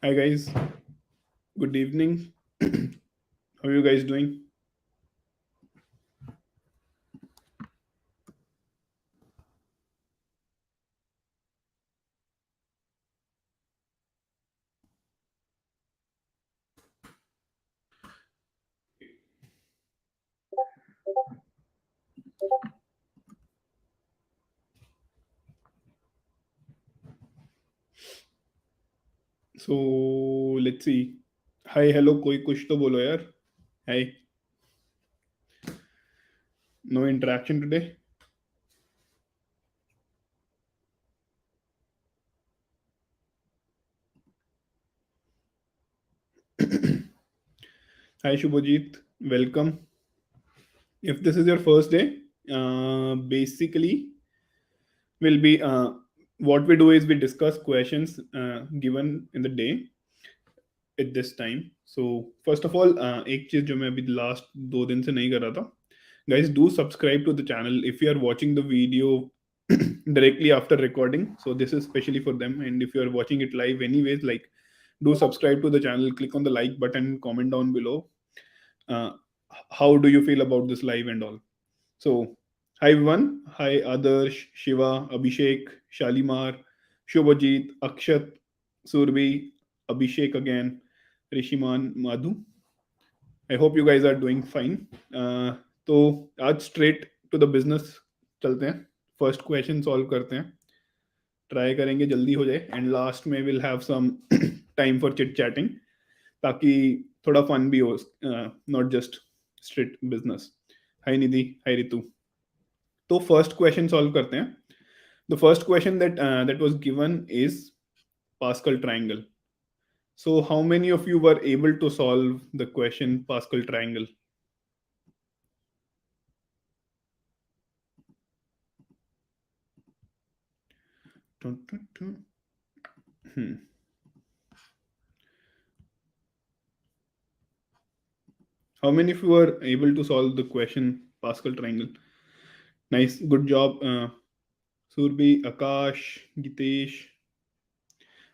Hi guys, good evening. How are you guys doing? So let's see. Hi, hello, कोई कुछ तो बोलो यार. Hi, no interaction today. Hi Shubhajit, welcome. If this is your first day, basically will be what we do is we discuss questions given in the day at this time. So first of all, एक चीज जो मैं अभी last 2 दिन से नहीं कर रहा था, guys, do subscribe to the channel if you are watching the video directly after recording. So this is especially for them, and if you are watching it live anyways, like, do subscribe to the channel, click on the like button, comment down below uh, how do you feel about this live and all. So hi everyone, hi Adarsh, Shiva, Abhishek, Shalimar, Shubhajit, Akshat, Surbi, Abhishek again, Rishiman, Madhu. I hope you guys are doing fine. तो आज straight to the business चलते हैं. First question solve करते हैं, try करेंगे जल्दी हो जाए, एंड लास्ट में will have some time for chit chatting, ताकि थोड़ा फन भी हो, not just straight business. Hi Nidhi, hi Ritu. तो फर्स्ट क्वेश्चन सॉल्व करते हैं. The first question that was given is Pascal triangle. So how many of you were able to solve the question Pascal triangle? Dun, dun, dun. Hmm. How many of you were able to solve the question Pascal triangle? Nice, good job. Surbi, Akash, Gitesh,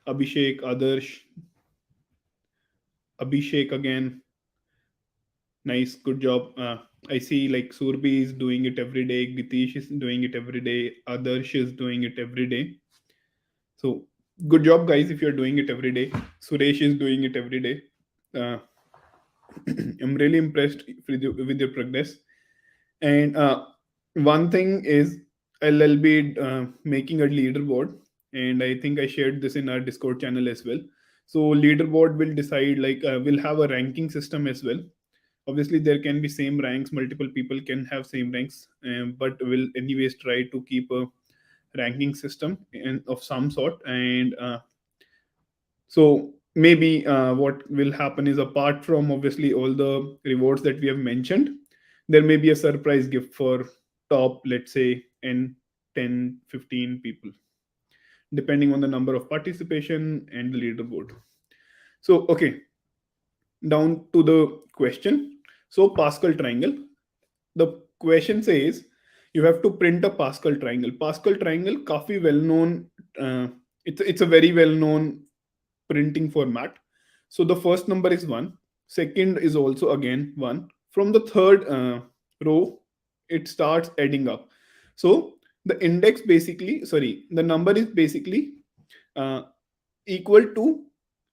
Abhishek, Adarsh, Abhishek again. Nice, good job. I see like Surbi is doing it every day, Gitesh is doing it every day, Adarsh is doing it every day. So good job, guys, if you're doing it every day. Suresh is doing it every day. Uh, I'm really impressed with your progress. And one thing is, I'll be making a leaderboard, and I think I shared this in our Discord channel as well. So leaderboard will decide, like, we'll have a ranking system as well. Obviously, there can be same ranks. Multiple people can have same ranks, but we'll anyways try to keep a ranking system of some sort. And so maybe what will happen is, apart from obviously all the rewards that we have mentioned, there may be a surprise gift for top, let's say, n 10 15 people, depending on the number of participation and the leaderboard. So okay, down to the question. So Pascal triangle, the question says you have to print a Pascal triangle. Pascal triangle काफी well known, uh, it's a very well known printing format. So the first number is 1, second is also again 1. From the third row, it starts adding up. So the index basically, sorry, the number is basically uh, equal to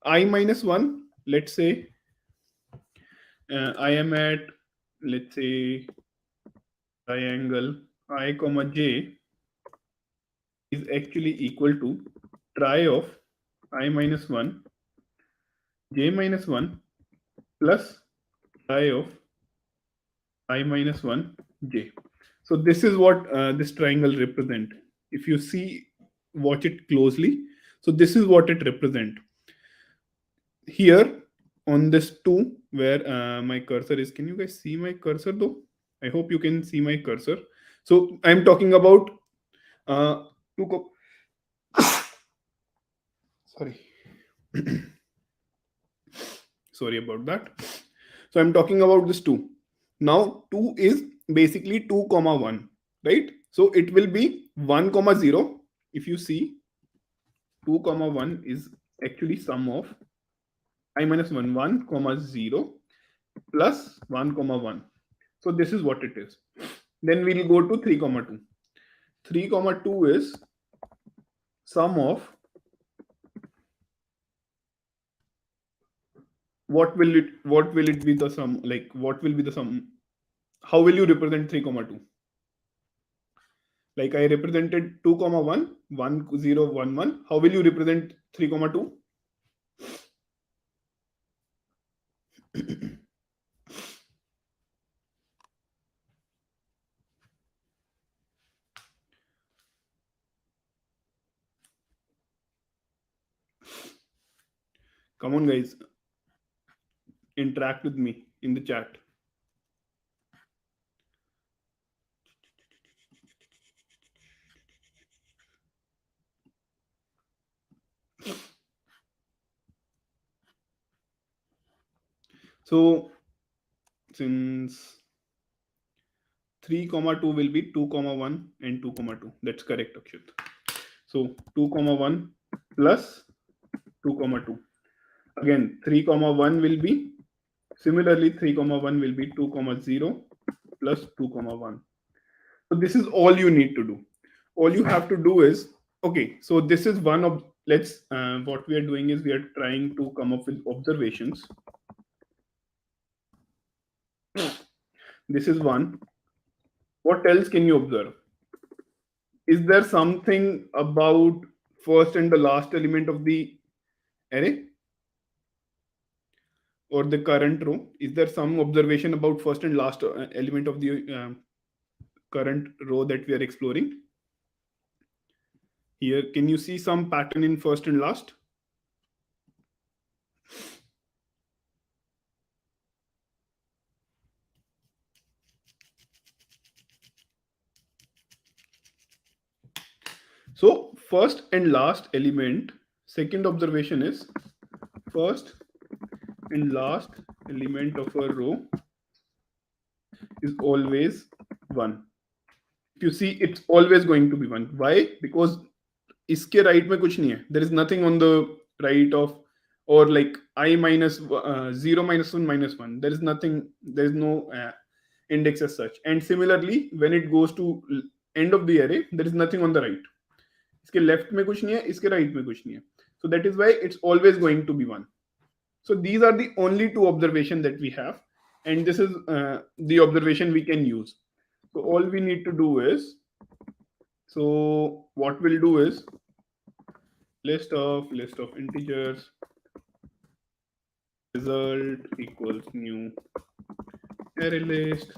I minus 1. Let's say I am at, let's say, triangle I comma j is actually equal to try of I minus 1 j minus 1 plus try of I minus 1 j. So this is what this triangle represent. If you see, watch it closely. So this is what it represent here on this 2, where my cursor is. Can you guys see my cursor though? I hope you can see my cursor. So I'm talking about uh, 2 sorry. Sorry about that. So I'm talking about this 2. Now 2 is basically 2 comma 1, right? So it will be 1 comma 0. If you see, 2 comma 1 is actually sum of I minus 1, 1 comma 0 plus 1 comma 1. So this is what it is. Then we'll go to 3 comma 2. 3 comma 2 is sum of what will it be the sum, like what will be the sum, how will you represent 3 comma 2? Like I represented 2 comma 1, 1 0 1 1. How will you represent 3 comma 2? Come on guys, interact with me in the chat. So since 3 comma 2 will be 2 comma 1 and 2 comma 2, that's correct Akshat. So 2 comma 1 plus 2 comma 2, again 3 comma 1 will be, similarly 3 comma 1 will be 2 comma 0 plus 2 comma 1. So this is all you need to do. All you have to do is, okay, so this is one of, let's what we are doing is we are trying to come up with observations. This is one. What else can you observe? Is there something about first and the last element of the array or the current row? Is there some observation about first and last element of the current row that we are exploring? Here, can you see some pattern in first and last? So first and last element, second observation is first and last element of a row is always 1. If you see, it's always going to be 1. Why? Because इसके right में कुछ नहीं है. There is nothing on the right of, or like I minus 0 minus 1 minus 1. There is nothing, there is no index as such. And similarly, when it goes to end of the array, there is nothing on the right. इसके left में कुछ नहीं है, इसके right में कुछ नहीं है. So that is why it's always going to be 1. So these are the only two observations that we have, and this is the observation we can use. So all we need to do is, so what we'll do is list of integers result equals new array list,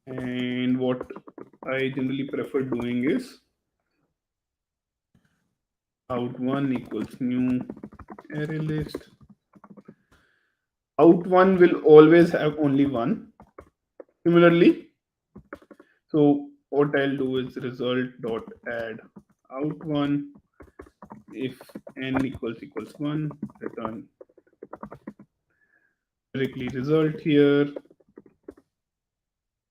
and what I generally prefer doing is out1 equals new array list. Out1 will always have only 1. Similarly, so what I'll do is result dot add out1. If n equals 1, return directly result here.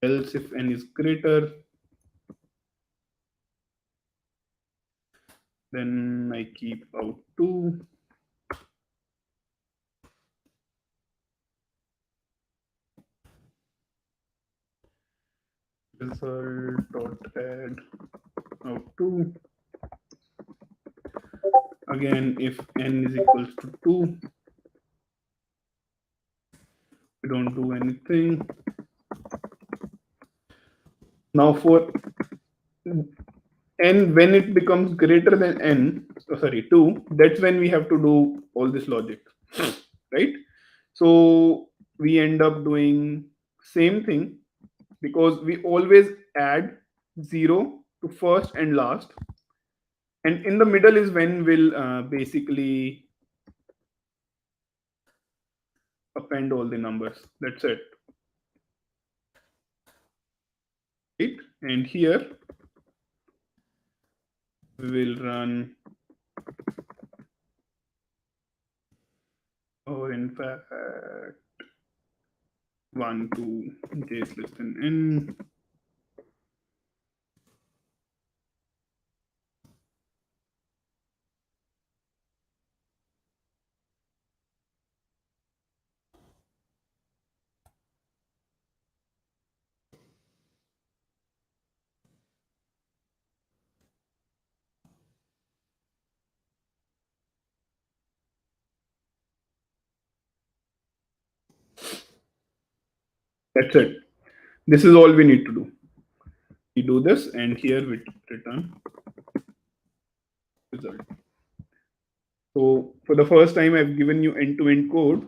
Else if n is greater, then I keep out 2. Result dot add out 2. Again, if n is equals to 2, we don't do anything. Now for n, when it becomes greater than n, 2, that's when we have to do all this logic, right? So we end up doing same thing, because we always add 0 to first and last, and in the middle is when we'll basically append all the numbers. That's it, right? And here we will run, or in fact 1 to j is less than n. That's it. This is all we need to do. We do this, and here we return result. So for the first time, I've given you end-to-end code.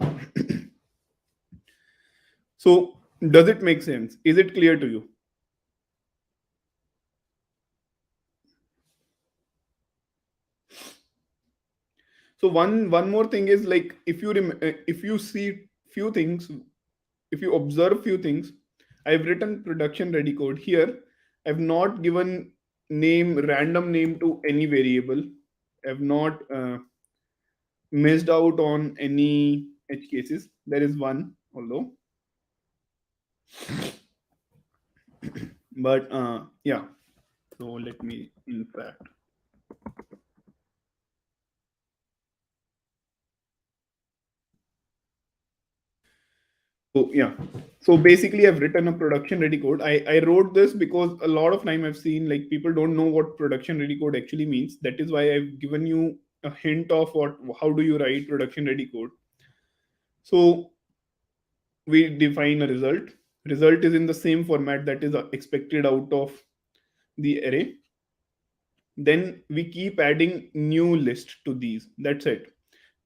So does it make sense? Is it clear to you? So one more thing is, like, if you see few things, if you observe few things, I've written production ready code here. I've not given random name to any variable. I've not missed out on any edge cases. There is one, although, but yeah. So let me, in fact, so yeah. So basically, I've written a production ready code. I wrote this because a lot of time I've seen, like, people don't know what production ready code actually means. That is why I've given you a hint of how do you write production ready code. So we define a result. Result is in the same format that is expected out of the array. Then we keep adding new list to these. That's it.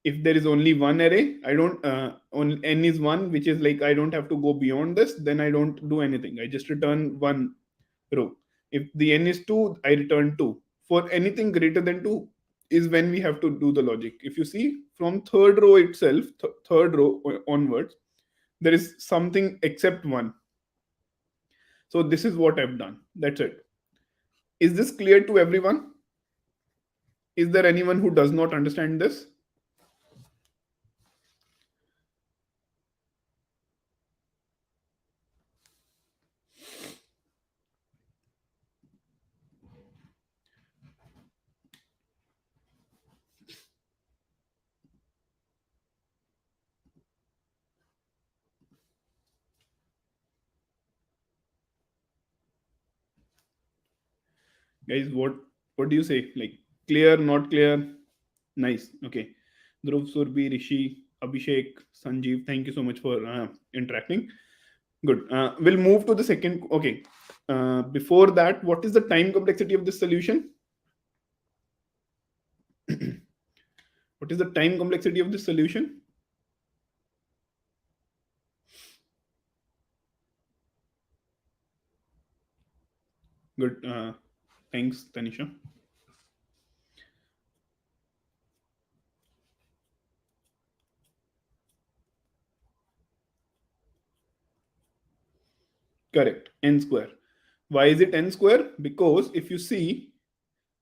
If there is only one array, I don't on n is one, which is like I don't have to go beyond this, then I don't do anything. I just return one row. If the n is two, I return two. For anything greater than two is when we have to do the logic. If you see from third row itself, third row onwards, there is something except one. So this is what I've done. That's it. Is this clear to everyone? Is there anyone who does not understand this? Guys, what do you say? Like, clear, not clear? Nice. Okay. Dhruv, Surbi, Rishi, Abhishek, Sanjeev, thank you so much for interacting. Good. We'll move to the second. Okay. Before that, what is the time complexity of this solution? What is the time complexity of this solution? Good. Thanks, Tanisha. Correct. N square. Why is it n square? Because if you see,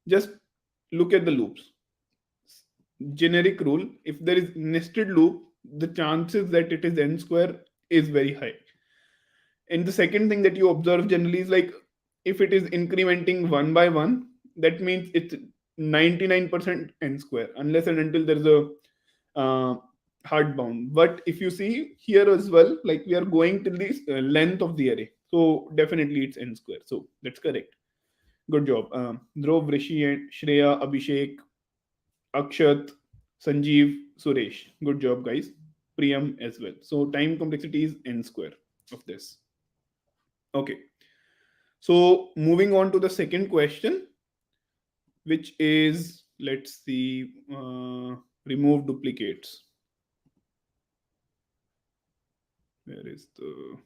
just look at the loops. Generic rule, if there is nested loop, the chances that it is n square is very high. And the second thing that you observe generally is, like, if it is incrementing one by one, that means it's 99% n square, unless and until there's a hard bound. But if you see here as well, like, we are going till the length of the array, so definitely it's n square. So that's correct. Good job. Dhruv, Rishi, and Shreya, Abhishek, Akshat, Sanjeev, Suresh. Good job, guys. Priyam as well. So time complexity is n square of this. Okay. So moving on to the second question, which is, let's see, remove duplicates. Where is the,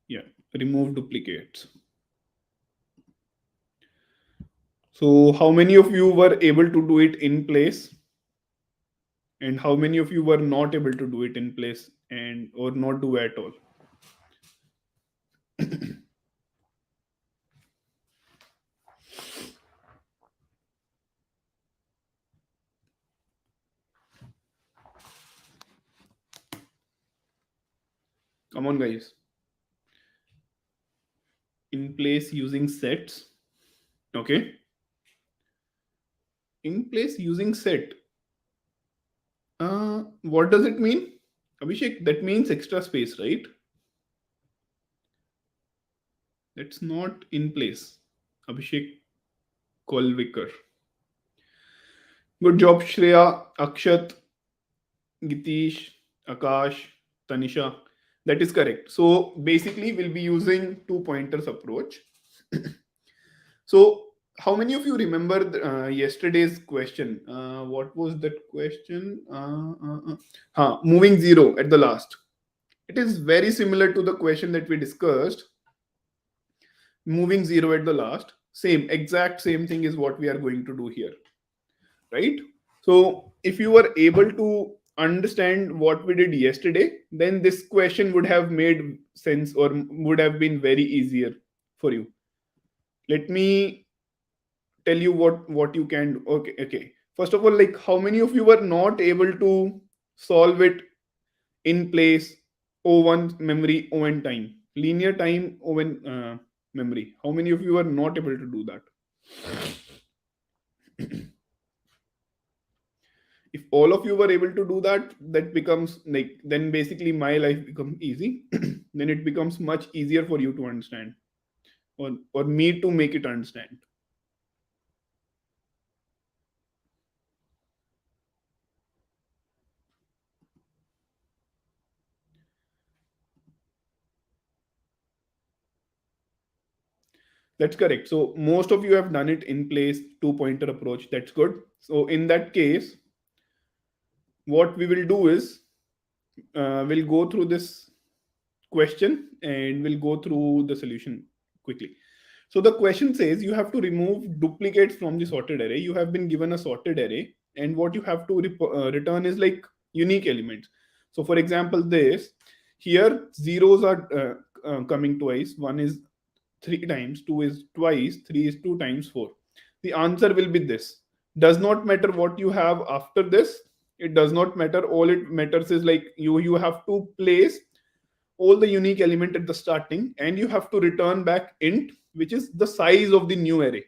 yeah, remove duplicates. So how many of you were able to do it in place? And how many of you were not able to do it in place and or not do at all? Come on, guys. In place using sets. Okay. In place using set. What does it mean? Abhishek, that means extra space, right? That's not in place. Abhishek Kolvikar. Good job, Shreya, Akshat, Gitish, Akash, Tanisha. That is correct. So basically, we'll be using two pointers approach. So how many of you remember yesterday's question? What was that question? Moving zero at the last. It is very similar to the question that we discussed. Moving zero at the last. Same, exact same thing is what we are going to do here, right? So if you were able to understand what we did yesterday, then this question would have made sense or would have been very easier for you. Let me tell you what you can do. Okay. First of all, like how many of you were not able to solve it in place, O1 memory, O1 time, linear time, O1 memory? How many of you are not able to do that? If all of you were able to do that, that becomes like, then basically my life becomes easy. Then it becomes much easier for you to understand, or me to make it understand. That's correct. So most of you have done it in place, two pointer approach. That's good. So in that case, what we will do is we'll go through this question and we'll go through the solution quickly. So the question says you have to remove duplicates from the sorted array. You have been given a sorted array, and what you have to return is like unique elements. So for example, this here zeros are coming twice. One is three times, two is twice, three is two times four. The answer will be this. Does not matter what you have after this. It does not matter. All it matters is like you have to place all the unique element at the starting, and you have to return back int, which is the size of the new array.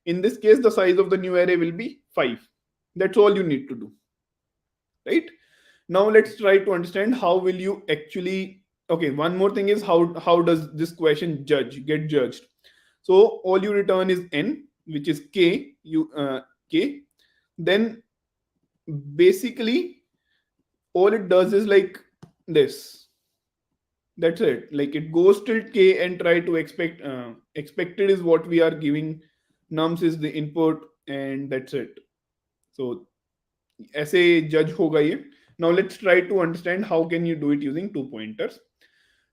In this case, the size of the new array will be 5. That's all you need to do, right? Now let's try to understand how will you actually. Okay, one more thing is how does this question get judged? So all you return is n, which is k, k. Then basically all it does is like this. That's it. Like it goes till k and try to expected is what we are giving. Nums is the input, and that's it. So ऐसे judge होगा ये. Now let's try to understand how can you do it using two pointers.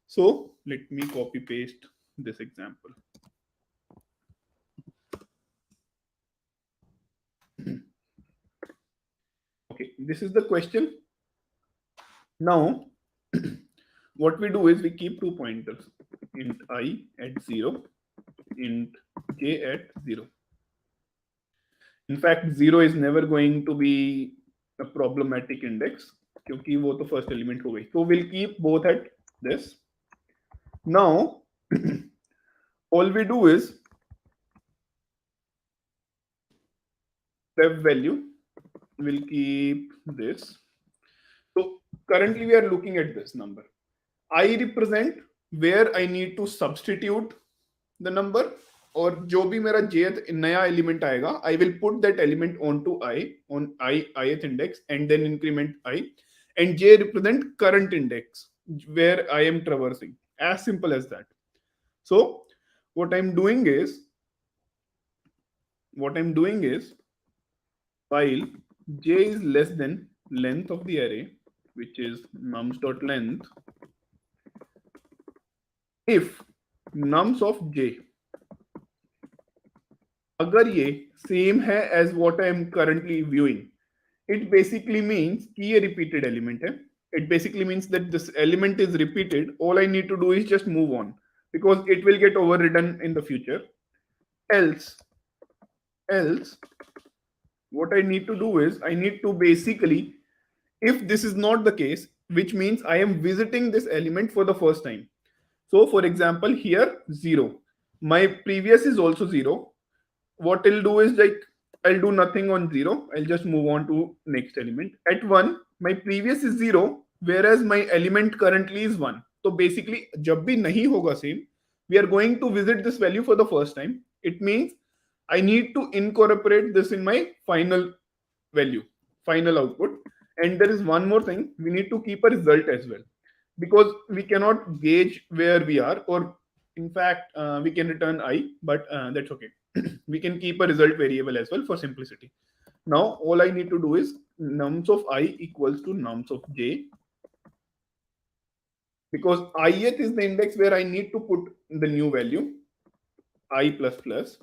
So let me copy paste this example. Okay, this is the question. Now what we do is we keep two pointers, int I at 0, int j at 0. In fact, 0 is never going to be a problematic index क्योंकि वो तो first element हो गई. So we'll keep both at this. Now all we do is step value will keep this. So currently we are looking at this number. I represent where I need to substitute the number, और जो भी मेरा jth नया element आएगा, I will put that element onto ith index and then increment I, and j represent current index where I am traversing. As simple as that. So what I'm doing is while j is less than length of the array, which is nums.length, if nums of j अगर ये same है as what I am currently viewing, it basically means कि ये repeated element है. It basically means that this element is repeated. All I need to do is just move on because it will get overridden in the future. Else what I need to do is I need to basically, if this is not the case, which means I am visiting this element for the first time. So for example, here 0, my previous is also 0. What I'll do is like I'll do nothing on 0. I'll just move on to next element. At 1, my previous is 0, whereas my element currently is 1. So basically, जब भी नहीं होगा same, we are going to visit this value for the first time. It means I need to incorporate this in my final value, final output. And there is one more thing, we need to keep a result as well. because we cannot gauge where we are, or in fact, we can return I, but that's okay. We can keep a result variable as well for simplicity. Now, all I need to do is nums of I equals to nums of j, because ith is the index where I need to put the new value, I plus plus,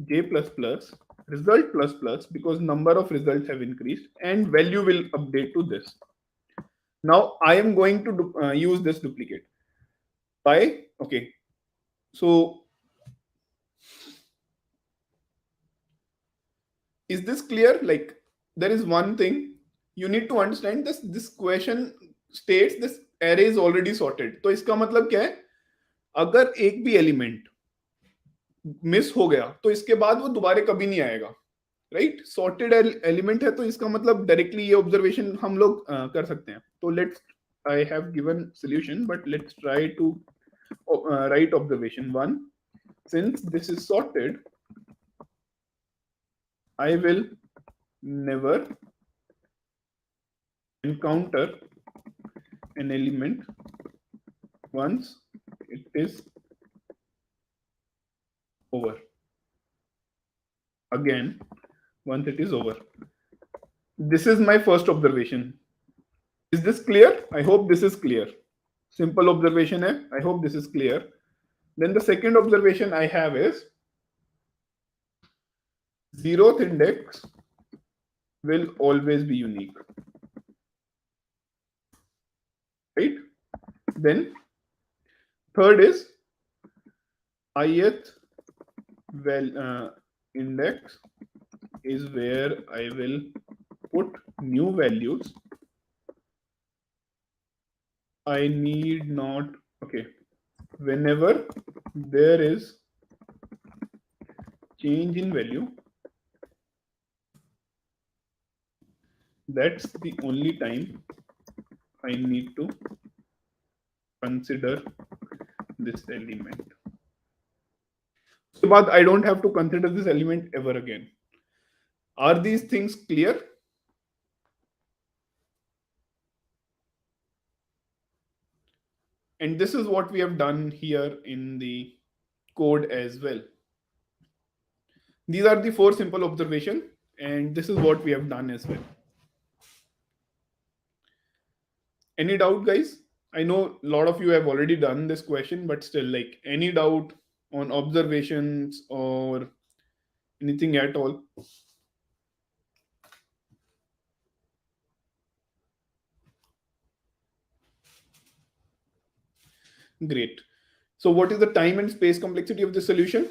j plus plus, result plus plus, because number of results have increased and value will update to this. Now I am going to use this duplicate by, okay, so is this clear? Like, there is one thing you need to understand, this question states this array is already sorted. तो इसका मतलब क्या है, अगर एक भी element miss हो गया तो इसके बाद वो दोबारा कभी नहीं आएगा, राइट? सॉर्टेड एलिमेंट है, तो इसका मतलब डायरेक्टली ये ऑब्जर्वेशन हम लोग कर सकते हैं. तो let's, I have given solution, but let's try to write observation 1. Since this is sorted, I will never encounter an element once it is over. Again, once it is over. This is my first observation. Is this clear? I hope this is clear. Simple observation hai. I hope this is clear. Then the second observation I have is zeroth index will always be unique. Right? Then third is ith index is where I will put new values. I need not, okay, whenever there is change in value, that's the only time I need to consider this element. But I don't have to consider this element ever again. Are these things clear? And this is what we have done here in the code as well. These are the 4 simple observations, and this is what we have done as well. Any doubt, guys? I know a lot of you have already done this question, but still, like, any doubt on observations or anything at all? Great. So what is the time and space complexity of the solution?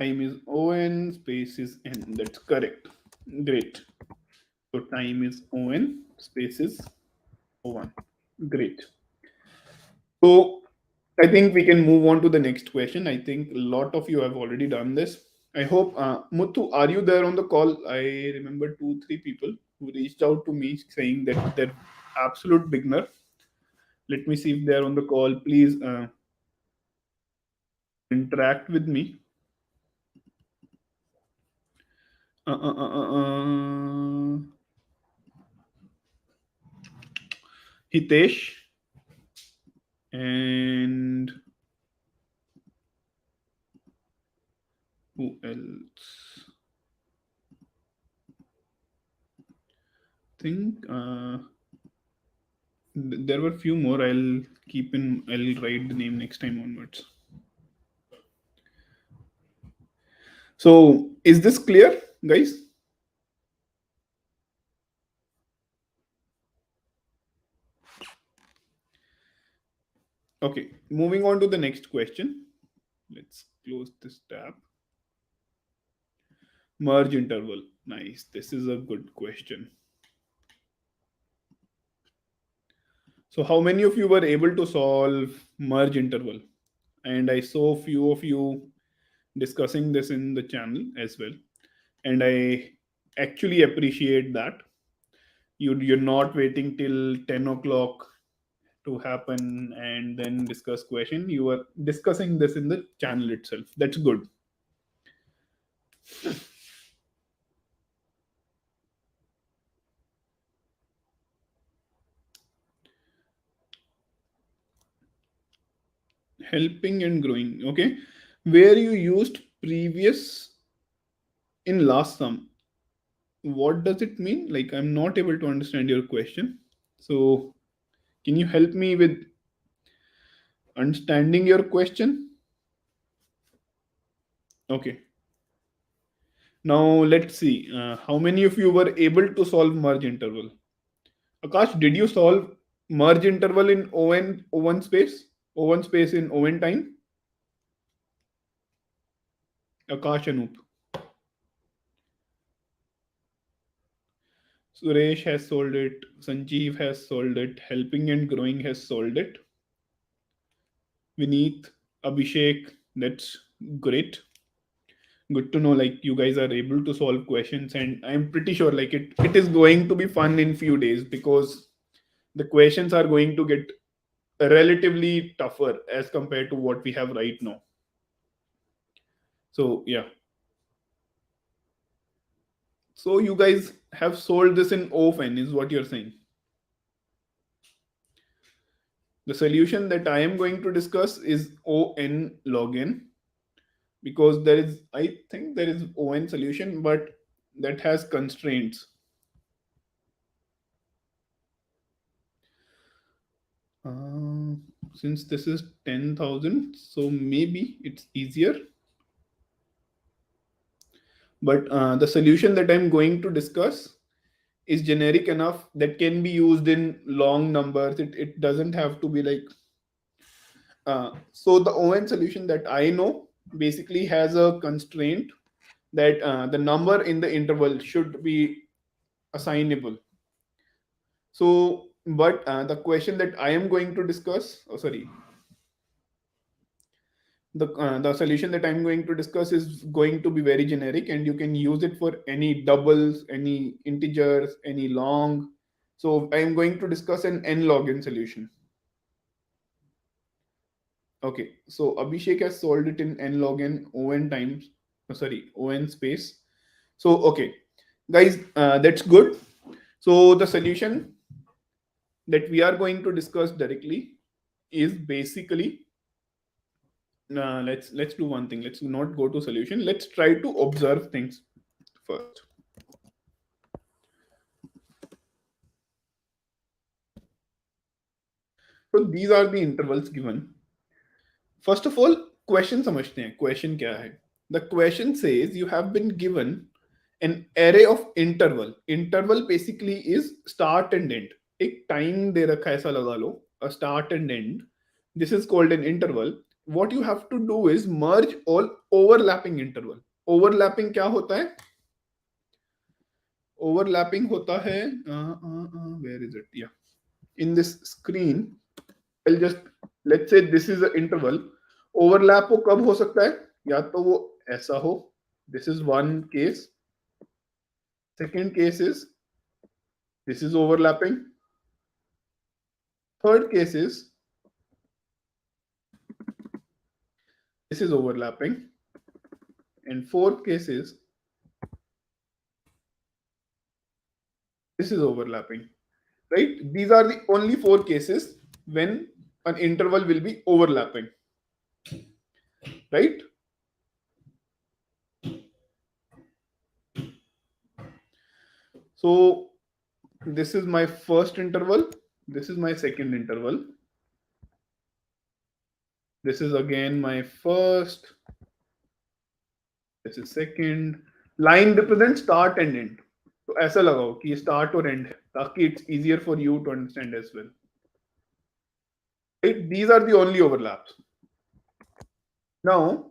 Time is on, space is n. That's correct. Great. So time is on, space is o1. Great. So I think we can move on to the next question. I think a lot of you have already done this. I hope, Muthu, are you there on the call? I remember 2-3 people who reached out to me saying that they're absolute beginner. Let me see if they're on the call. Please interact with me. Hitesh and who else? I think there were a few more. I'll write the name next time onwards. So is this clear, guys? Okay, moving on to the next question. Let's close this tab. Merge interval. Nice. This is a good question. So how many of you were able to solve merge interval? and I saw few of you discussing this in the channel as well, and I actually appreciate that. You're not waiting till 10 o'clock to happen and then discuss question. You are discussing this in the channel itself. That's good. Helping and growing. Okay, where you used previous in last sum, what does it mean? Like, I'm not able to understand your question, so can you help me with understanding your question? Okay, now let's see, how many of you were able to solve merge interval? Akash, did you solve merge interval in O1 space, O1 space in O1 time? Akash, Anup. Suresh has solved it. Sanjeev has solved it. Helping and growing has solved it. Vineet, Abhishek, that's great. Good to know, like, you guys are able to solve questions, and I'm pretty sure like it is going to be fun in few days, because the questions are going to get relatively tougher as compared to what we have right now. So yeah. So you guys have solved this in OFN is what you're saying. The solution that I am going to discuss is ON login, because there is, I think there is ON solution, but that has constraints. Uh, since this is 10,000, so maybe it's easier. But the solution that I'm going to discuss is generic enough that can be used in long numbers. It doesn't have to be like. So the ON solution that I know basically has a constraint that the number in the interval should be assignable. So, but the question that I am going to discuss, oh sorry, the solution that I'm going to discuss is going to be very generic, and you can use it for any doubles, any integers, any long. So I'm going to discuss an n log n solution. Okay, so Abhishek has solved it in n log n on times, sorry, on space. So okay, guys, that's good. So the solution that we are going to discuss directly is basically, let's do one thing. Let's not go to solution. Let's try to observe things first. So these are the intervals given. First of all, question समझते हैं. Question क्या है? The question says you have been given an array of interval. Interval basically is start and end. एक time दे रखा है, ऐसा लगा लो, a start and end. This is called an interval. What you have to do is merge all overlapping interval. Overlapping क्या होता है? Overlapping होता है, where is it? Yeah, in this screen, I'll just, let's say this is an interval. Overlap वो कब हो सकता है? या तो वो ऐसा हो, this is one case. Second case is this is overlapping. Third case is this is overlapping. And fourth case is this is overlapping. Right? These are the only four cases when an interval will be overlapping. Right? So this is my first interval. This is my second interval. This is again my first. This is second. Line represents start and end. तो ऐसा लगाओ कि start और end है, ताकि it's easier for you to understand as well. Right? These are the only overlaps. Now,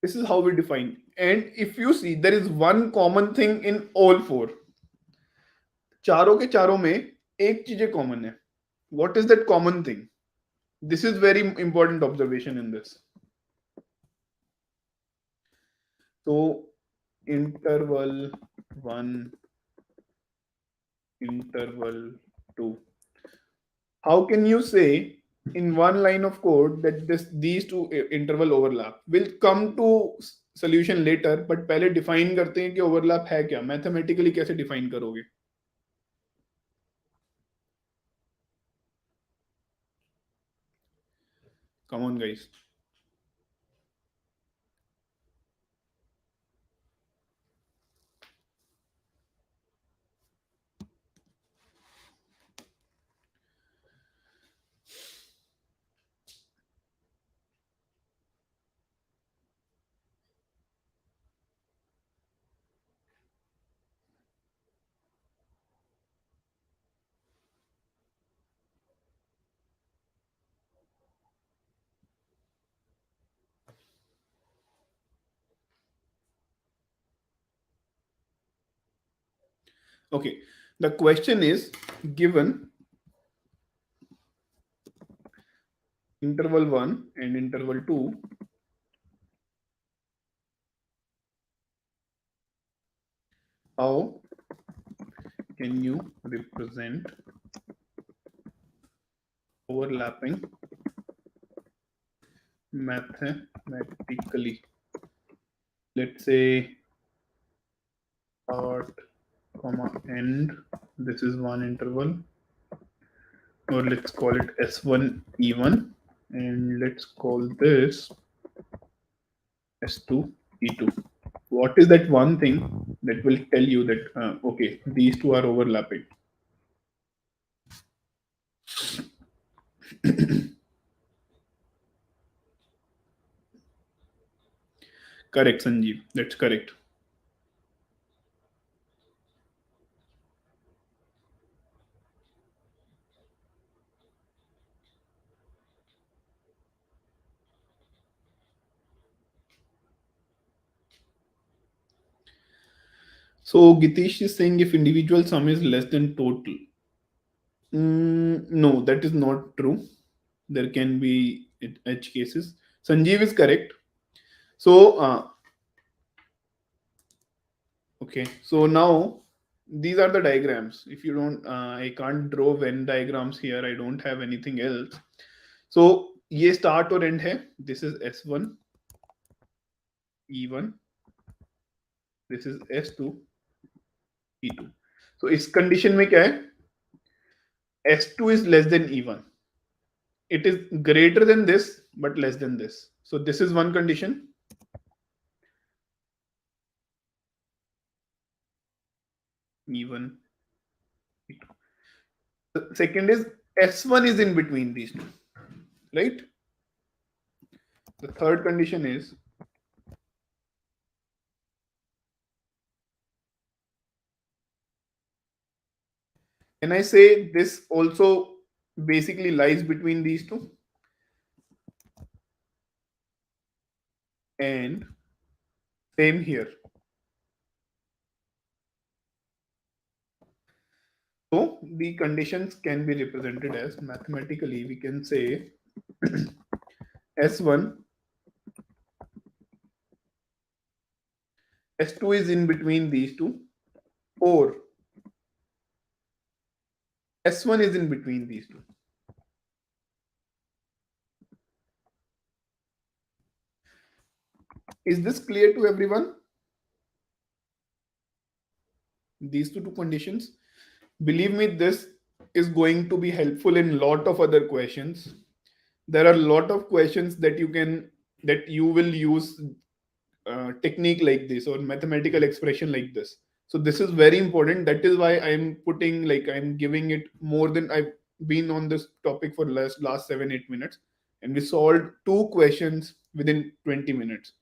this is how we define. And if you see, there is one common thing in all four. चारों के चारों में एक चीजें common है. What is that common thing? This is very important observation in this. So interval 1, interval 2. How can you say in one line of code that these two interval overlap? We'll come to solution later, but पहले define करते हैं कि overlap है क्या, mathematically कैसे define करोगे? Come on guys. Okay, the question is given interval 1 and interval 2, how can you represent overlapping mathematically? Let's say start comma end, this is one interval, or let's call it S1 E1, and let's call this S2 E2. What is that one thing that will tell you that okay, these two are overlapping? Correct, Sanjeev, that's correct. So Gitish is saying if individual sum is less than total. No, that is not true. There can be edge cases. Sanjeev is correct. So okay, so now these are the diagrams. If you don't, I can't draw Venn diagrams here. I don't have anything else. So ये start और end है. This is S1, E1. This is S2, E2. So इस condition में क्या है? S2 is less than E1. It is greater than this, but less than this. So this is one condition. E1, E2. The second is S1 is in between these two, right? The third condition is can I say this also basically lies between these two? And same here. So the conditions can be represented as mathematically we can say S1, S2 is in between these two, or S1 is in between these two. Is this clear to everyone? These two conditions. Believe me, this is going to be helpful in lot of other questions. There are a lot of questions that you will use technique like this or mathematical expression like this. So this is very important. That is why I'm putting like I'm giving it more than I've been on this topic for last 7-8 minutes, and we solved two questions within 20 minutes.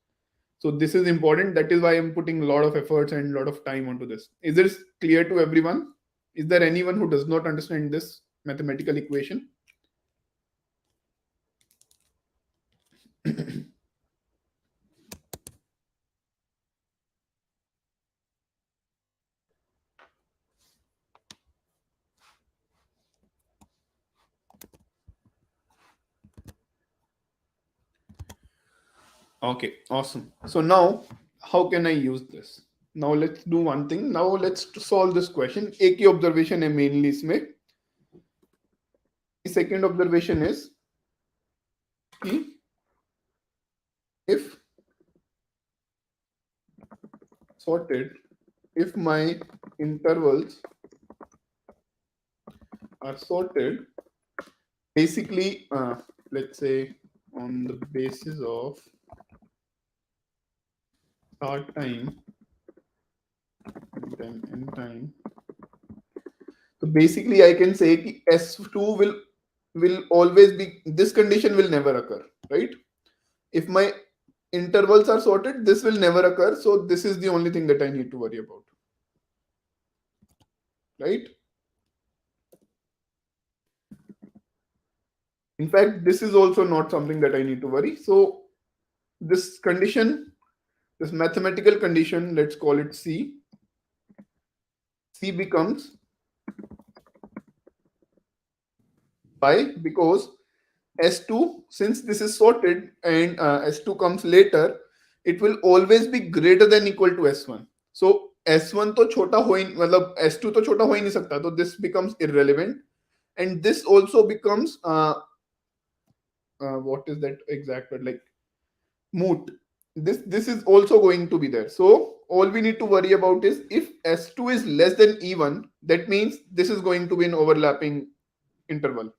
So this is important. That is why I'm putting a lot of efforts and a lot of time onto this. Is this clear to everyone? Is there anyone who does not understand this mathematical equation? Okay, awesome. So now, how can I use this? Now let's do one thing. Now let's solve this question. एक ही observation है mainly इसमें. The second observation is कि if sorted, if my intervals are sorted, basically, let's say on the basis of start time, end time. So basically, I can say कि S2 will always be, this condition will never occur, right? If my intervals are sorted, this will never occur. So this is the only thing that I need to worry about, right? In fact, this is also not something that I need to worry. So this condition, this mathematical condition, let's call it C. C becomes why? Because S2, since this is sorted and S2 comes later, it will always be greater than equal to S1. So S1 तो छोटा हो ही मतलब S2 तो छोटा हो ही नहीं सकता, तो this becomes irrelevant, and this also becomes what is that exact word, like moot. This is also going to be there. So all we need to worry about is if S2 is less than E1, that means this is going to be an overlapping interval.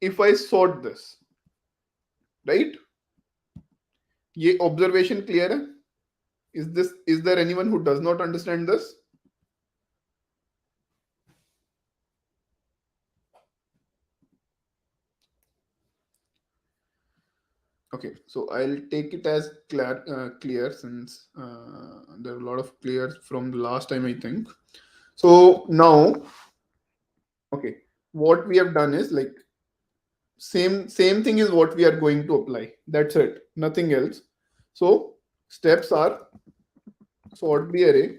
If I sort this, right? ये observation clear है? Is there anyone who does not understand this? Okay, so I'll take it as clear since there are a lot of clears from the last time, I think. So now, okay, what we have done is like same thing is what we are going to apply. That's it, nothing else. So steps are sort the array.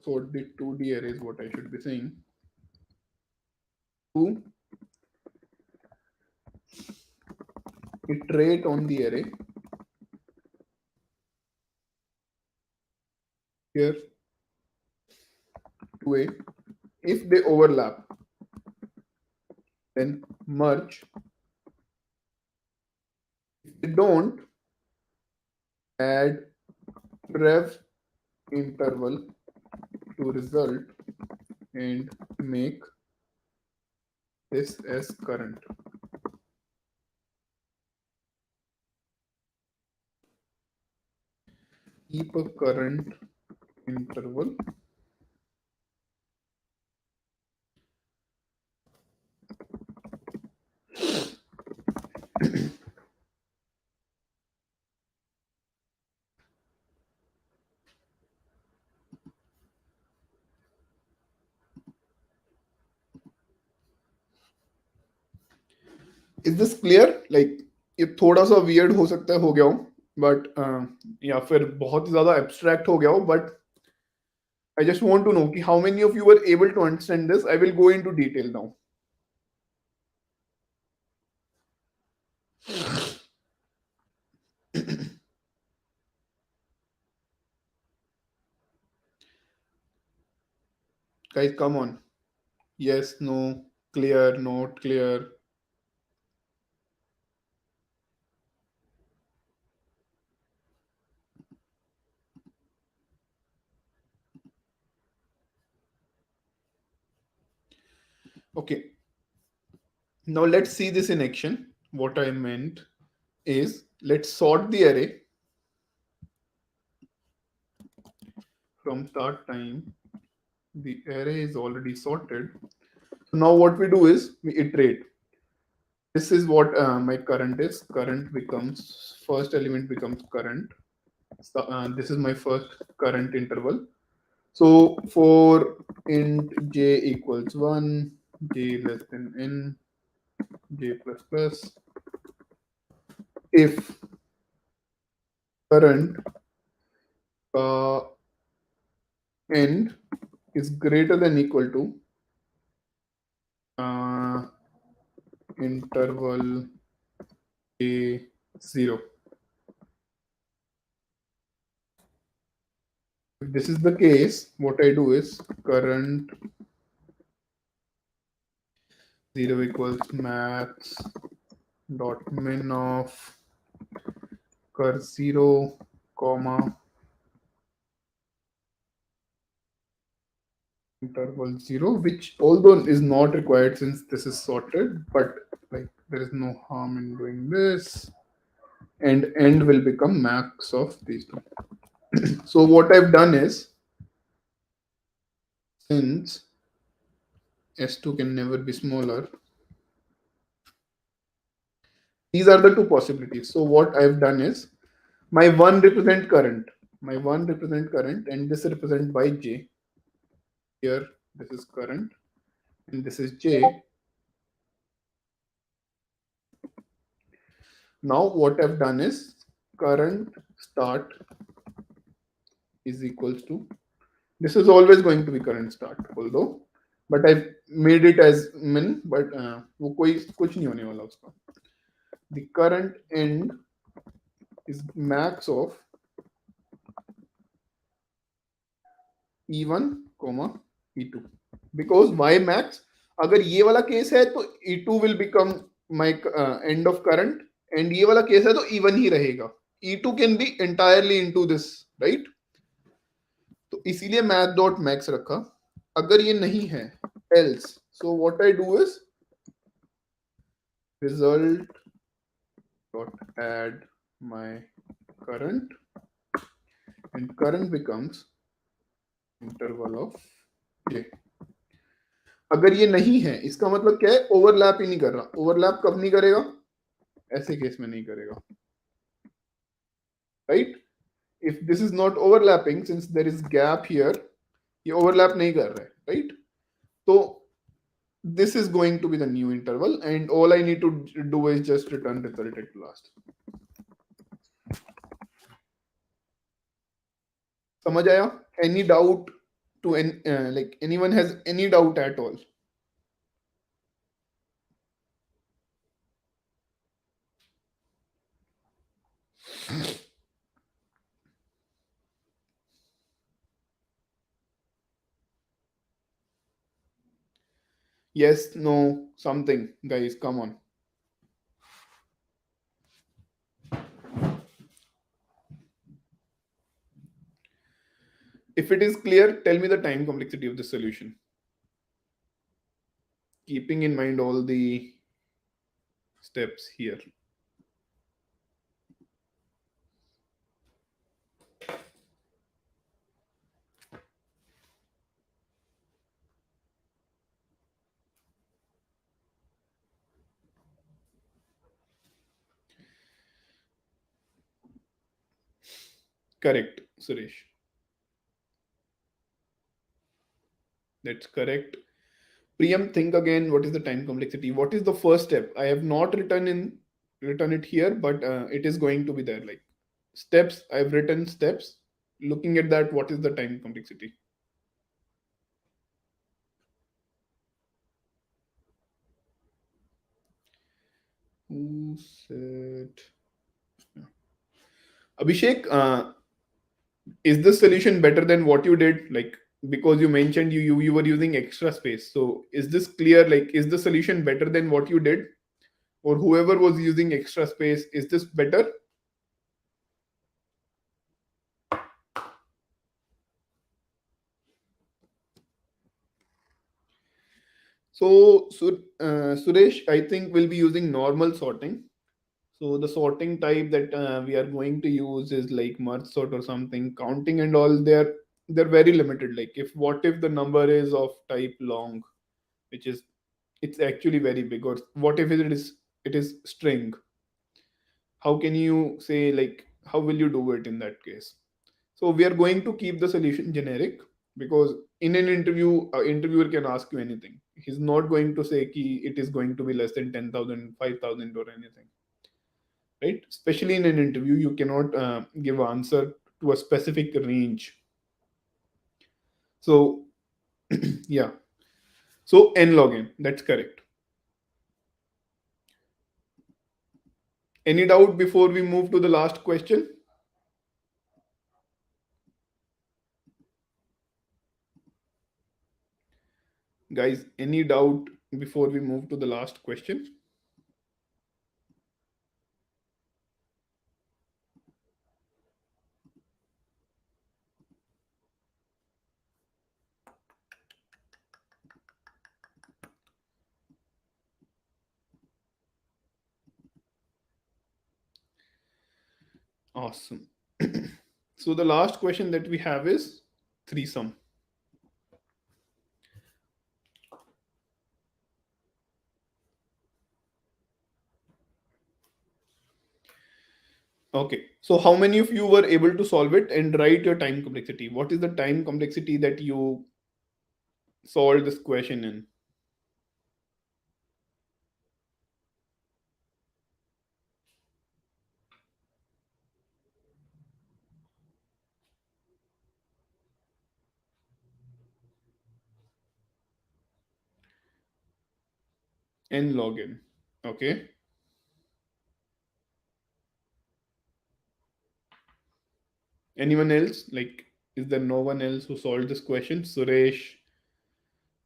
Sort the 2D array is what I should be saying. To iterate on the array. Here, 2A. If they overlap, then merge. If they don't, add ref interval to result and make this as current. Keep a current interval. Is this clear? Like ये थोड़ा सा weird हो सकता है, हो गया हो, but या फिर बहुत ज़्यादा abstract हो गया हो, but I just want to know कि how many of you were able to understand this. I will go into detail now. Guys, come on. Yes, no, clear, not clear. Okay. Now let's see this in action. What I meant is let's sort the array from start time. The array is already sorted. So now what we do is we iterate. This is what my current is. Current becomes first element becomes current. So, this is my first current interval. So for int j equals 1, j less than n, j plus plus, if current end is greater than equal to interval a0. If this is the case, what I do is current 0 equals max dot min of cur 0 comma interval 0, which although is not required since this is sorted, but like there is no harm in doing this, and end will become max of these two. So what I've done is, since S2 can never be smaller, these are the two possibilities. So what I've done is, my one represent current, and this represent by J. Here, this is current, and this is J. Now what I've done is current start is equals to, this is always going to be current start, although, but I've made it as min, but वो कोई कुछ नहीं होने वाला उसका. The current end is max of E1, E2. Because why max? अगर ये वाला केस है तो E2 will become my end of current, and ये वाला केस है तो E1 ही रहेगा. E2 can be entirely into this, right? तो इसीलिए मैथ डॉट मैक्स रखा. अगर ये नहीं है, else, so what I do is result dot add my current, and current becomes interval of j. अगर ये नहीं है, इसका मतलब क्या है? ओवरलैप ही नहीं कर रहा. ओवरलैप कब नहीं करेगा? ऐसे केस में नहीं करेगा, right? If this is not overlapping, since there is gap here, ये overlap नहीं कर रहा है, right? So this is going to be the new interval, and all I need to do is just return result at last. समझ आया? Any doubt to like anyone has any doubt at all? Yes, no, something, guys, come on. If it is clear, tell me the time complexity of the solution, keeping in mind all the steps here. Correct, Suresh. That's correct. Priyam, think again. What is the time complexity? What is the first step? I have not written it here, but it is going to be there. Like steps, I've written steps. Looking at that, what is the time complexity? Who said? Abhishek, is the solution better than what you did? Like, because you mentioned you were using extra space. So is this clear? Like, is the solution better than what you did? Or whoever was using extra space, is this better? So, Suresh, I think we'll be using normal sorting. So the sorting type that we are going to use is like merge sort or something. Counting and all, they're very limited. Like if what if the number is of type long, which is it's actually very big, or what if it is string? How can you say, like, how will you do it in that case? So we are going to keep the solution generic, because in an interview, interviewer can ask you anything. He's not going to say ki it is going to be less than 10,000, 5,000, or anything, right? Especially in an interview, you cannot give answer to a specific range. So yeah, so n log n, that's correct. Any doubt before we move to the last question? Guys, any doubt before we move to the last question? Awesome. So the last question that we have is threesome. Okay. So how many of you were able to solve it and write your time complexity? What is the time complexity that you solved this question in? N log n. Okay. Anyone else? Like, is there no one else who solved this question? Suresh,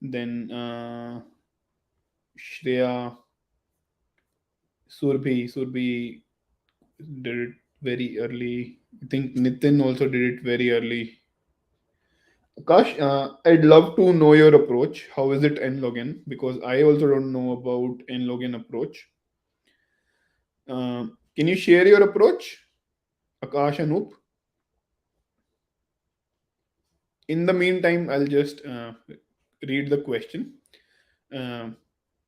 then Shreya, Surbhi did it very early. I think Nitin also did it very early. Akash, I'd love to know your approach. How is it n log n? Because I also don't know about n log n approach. Can you share your approach, Akash and Up? In the meantime, I'll just read the question, uh,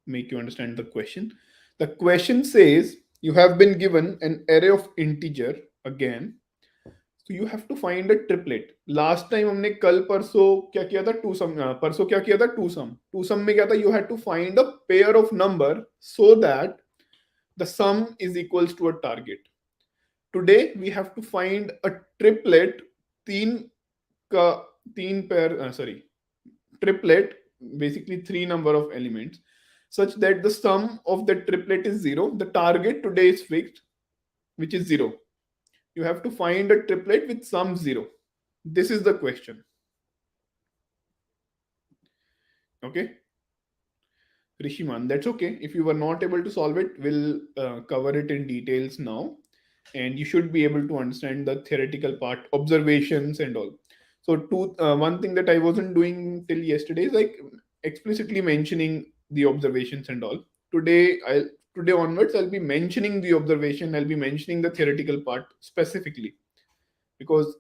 make you understand the question. The question says you have been given an array of integer again. So you have to find a triplet. Last time हमने कल परसों क्या किया था, to some, परसों क्या किया था, टू सम में क्या था, you had to find a pair of number so that the sum is equals to a target. Today we have to find a triplet, तीन का तीन pair, sorry, triplet, basically three number of elements, such that the sum of the triplet is zero. The target today is fixed, which is zero. You have to find a triplet with sum zero. This is the question. Okay, Rishiman, that's okay. If you were not able to solve it, we'll cover it in details now, and you should be able to understand the theoretical part, observations, and all. So, one thing that I wasn't doing till yesterday is like explicitly mentioning the observations and all. Today onwards, I'll be mentioning the observation. I'll be mentioning the theoretical part specifically, because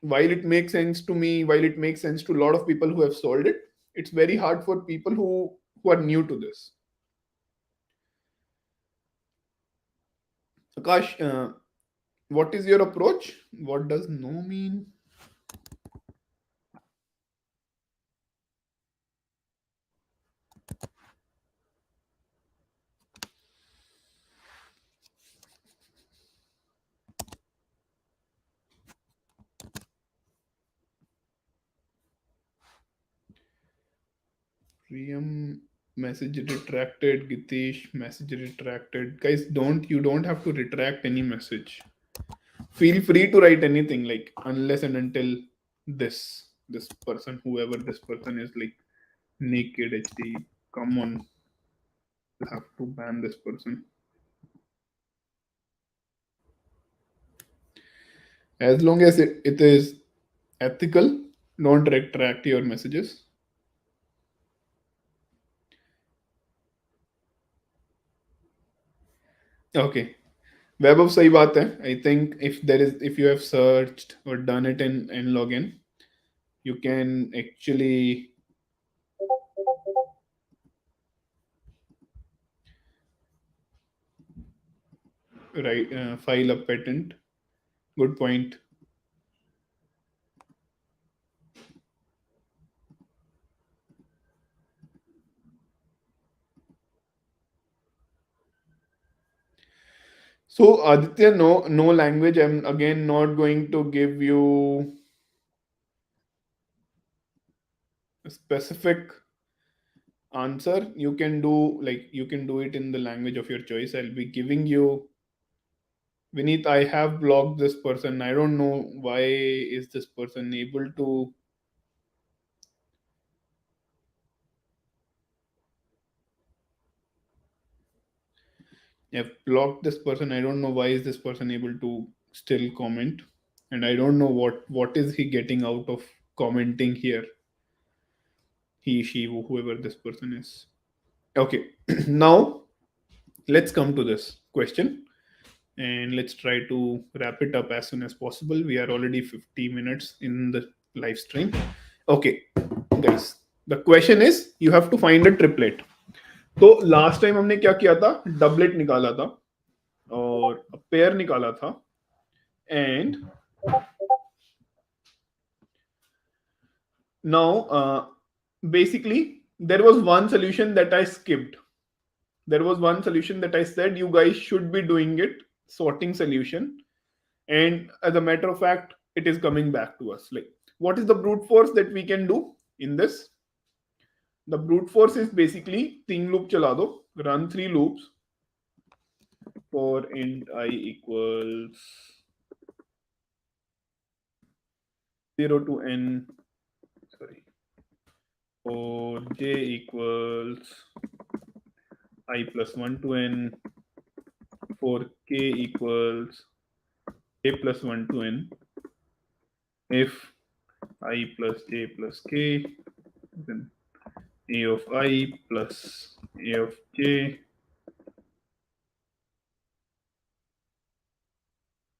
while it makes sense to me, while it makes sense to a lot of people who have solved it, it's very hard for people who are new to this. Akash, what is your approach? What does no mean? Priyam, message retracted. Gitish, message retracted. Guys, don't have to retract any message. Feel free to write anything, like unless and until this person, whoever this person is, like naked HD. Come on, you have to ban this person. As long as it is ethical, don't retract your messages. Okay. Web of सही बात है. I think if you have searched or done it in login, you can actually write, file a patent. Good point. So Aditya, no language. I'm again not going to give you a specific answer. You can do it in the language of your choice. I'll be giving you Vineet, I have blocked this person. I don't know why is this person able to. I've blocked this person. I don't know why is this person able to still comment, and I don't know what is he getting out of commenting here. He, she, whoever this person is. Okay, now let's come to this question and let's try to wrap it up as soon as possible. We are already 50 minutes in the live stream. Okay, guys, the question is you have to find a triplet. तो last time हमने क्या किया था, doublet निकाला था और pair निकाला था and now basically there was one solution that I skipped. There was one solution that I said you guys should be doing it, sorting solution. And as a matter of fact, it is coming back to us. Like, what is the brute force that we can do in this? The brute force is basically 3 loop chala do, run 3 loops for int I equals 0 to n, sorry, for j equals I plus 1 to n, for k equals j plus 1 to n, if I plus j plus k, then a of I plus a of j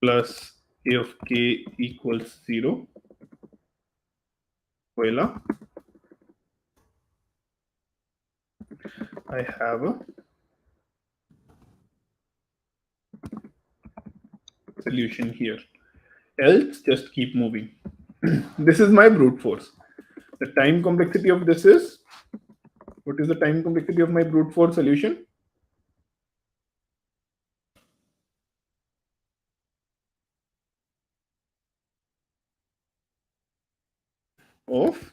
plus a of k equals 0. Voila. I have a solution here. Else, just keep moving. This is my brute force. The time complexity of this is, what is the time complexity of my brute force solution? Of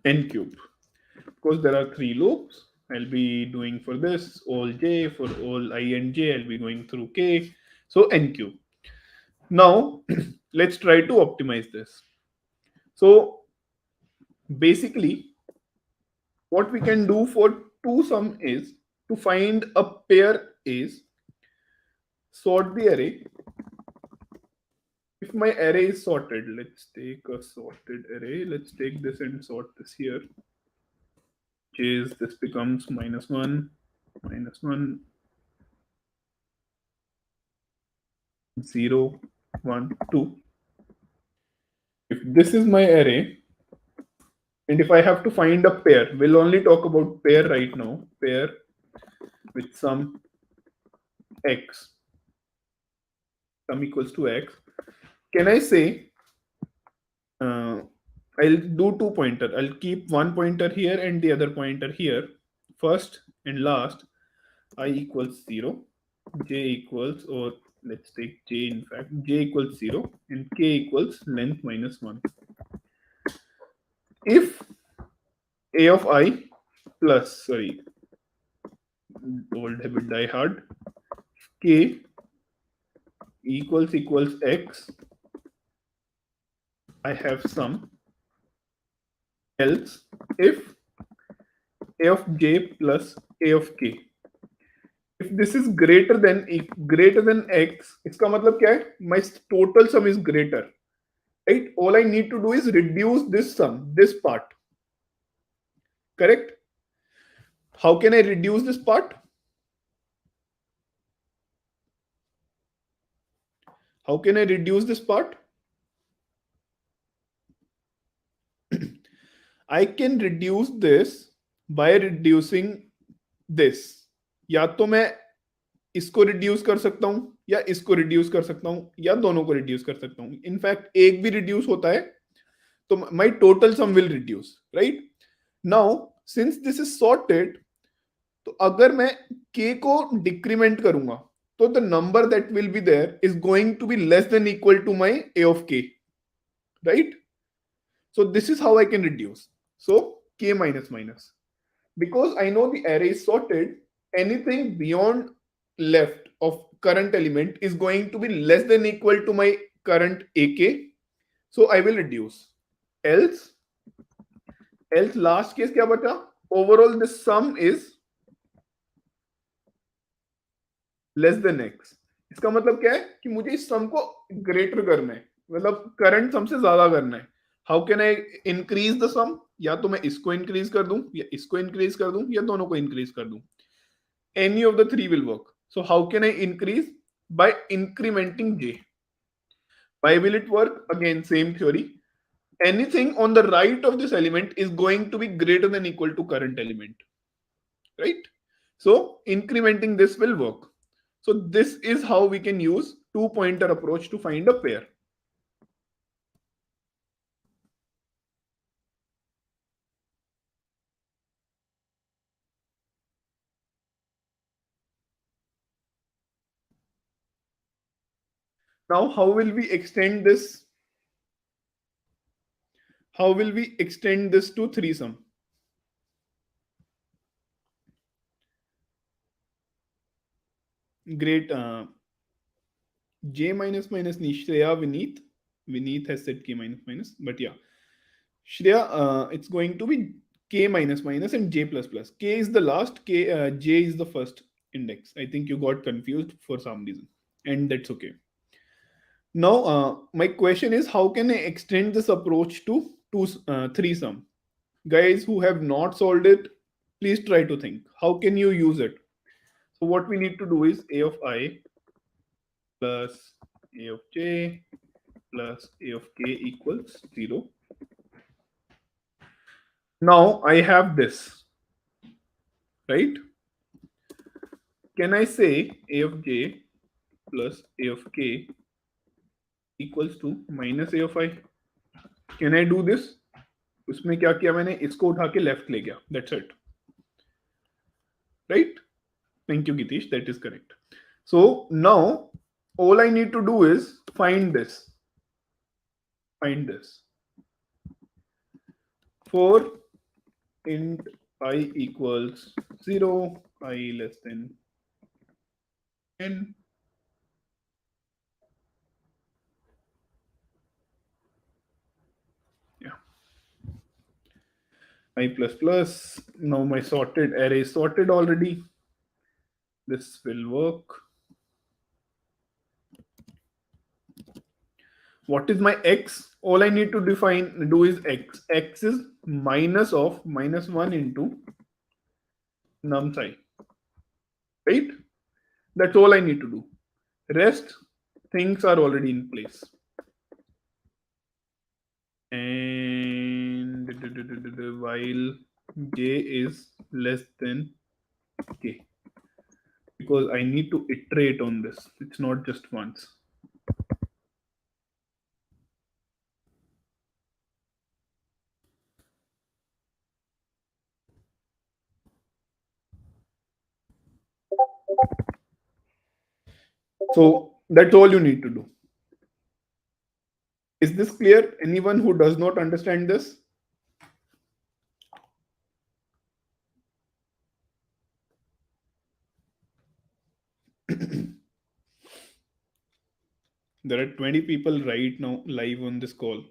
n cube. Because there are 3 loops. I'll be doing for this all j, for all I and j, I'll be going through k. So n cube. Now, let's try to optimize this. So basically, what we can do for two sum is to find a pair is sort the array. If my array is sorted, let's take a sorted array. Let's take this and sort this here. Which is this becomes -1, -1, 0, 1, 2. If this is my array, and if I have to find a pair, we'll only talk about pair right now. Pair with some x, sum equals to x. Can I say I'll do 2 pointer. I'll keep one pointer here and the other pointer here. First and last, I equals 0, j equals, or let's take j in fact, j equals 0 and k equals length minus 1. If a of I plus, sorry, old habit die hard, k equals x, I have some. Else, if a of j plus a of k, if this is greater than x, इसका मतलब क्या है? My total sum is greater, right? All I need to do is reduce this sum, this part. Correct? How can I reduce this part? How can I reduce this part? I can reduce this by reducing this. या तो मैं इसको reduce कर सकता हूं या इसको reduce कर सकता हूं या दोनों को रिड्यूस कर सकता हूं. इनफैक्ट एक भी रिड्यूस होता है तो my total sum will reduce, right? Now since this is sorted, तो अगर मैं k को डिक्रीमेंट करूंगा तो the number that will be there is going to be less than equal to my a of k, right? So this is how I can reduce. So k minus minus. Because I know the array is sorted, anything beyond left of current element is going to be less than equal to my current AK. So I will reduce. Else, else last case क्या बचा? Overall the sum is less than x. इसका मतलब क्या है कि मुझे इस सम को ग्रेटर करना है, मतलब करंट सम से ज्यादा करना है. How can I increase the sum? या तो मैं इसको इंक्रीज कर दूं, या इसको इंक्रीज कर दूं, या दोनों को इंक्रीज कर दूं. Any of the three will work. So how can I increase? By incrementing J. Why will it work? Again, same theory. Anything on the right of this element is going to be greater than equal to current element, right? So incrementing this will work. So this is how we can use two-pointer approach to find a pair. Now, how will we extend this? How will we extend this to threesome? Great. J minus minus Nishreya Vineet. Vineet has said K minus minus, but yeah. Shreya, it's going to be K minus minus and J plus plus. K is the last, J is the first index. I think you got confused for some reason, and that's okay. Now, my question is, how can I extend this approach to threesome? Guys who have not solved it, please try to think. How can you use it? So what we need to do is A of I plus A of J plus A of K equals 0. Now I have this, right? Can I say A of J plus A of K equals to minus A of I? Can I do this? उसमें क्या किया मैंने? इसको उठा के left ले गया. That's it. Right? Thank you, Gitish. That is correct. So now all I need to do is find this. Find this. For int I equals 0, I less than n. Yeah. I plus plus. Now my sorted array is sorted already. This will work. What is my x? All I need to do is x. X is minus of minus 1 into num psi. Right? That's all I need to do. Rest things are already in place. And while j is less than k, because I need to iterate on this. It's not just once. So that's all you need to do. Is this clear? Anyone who does not understand this? There are 20 people right now live on this call.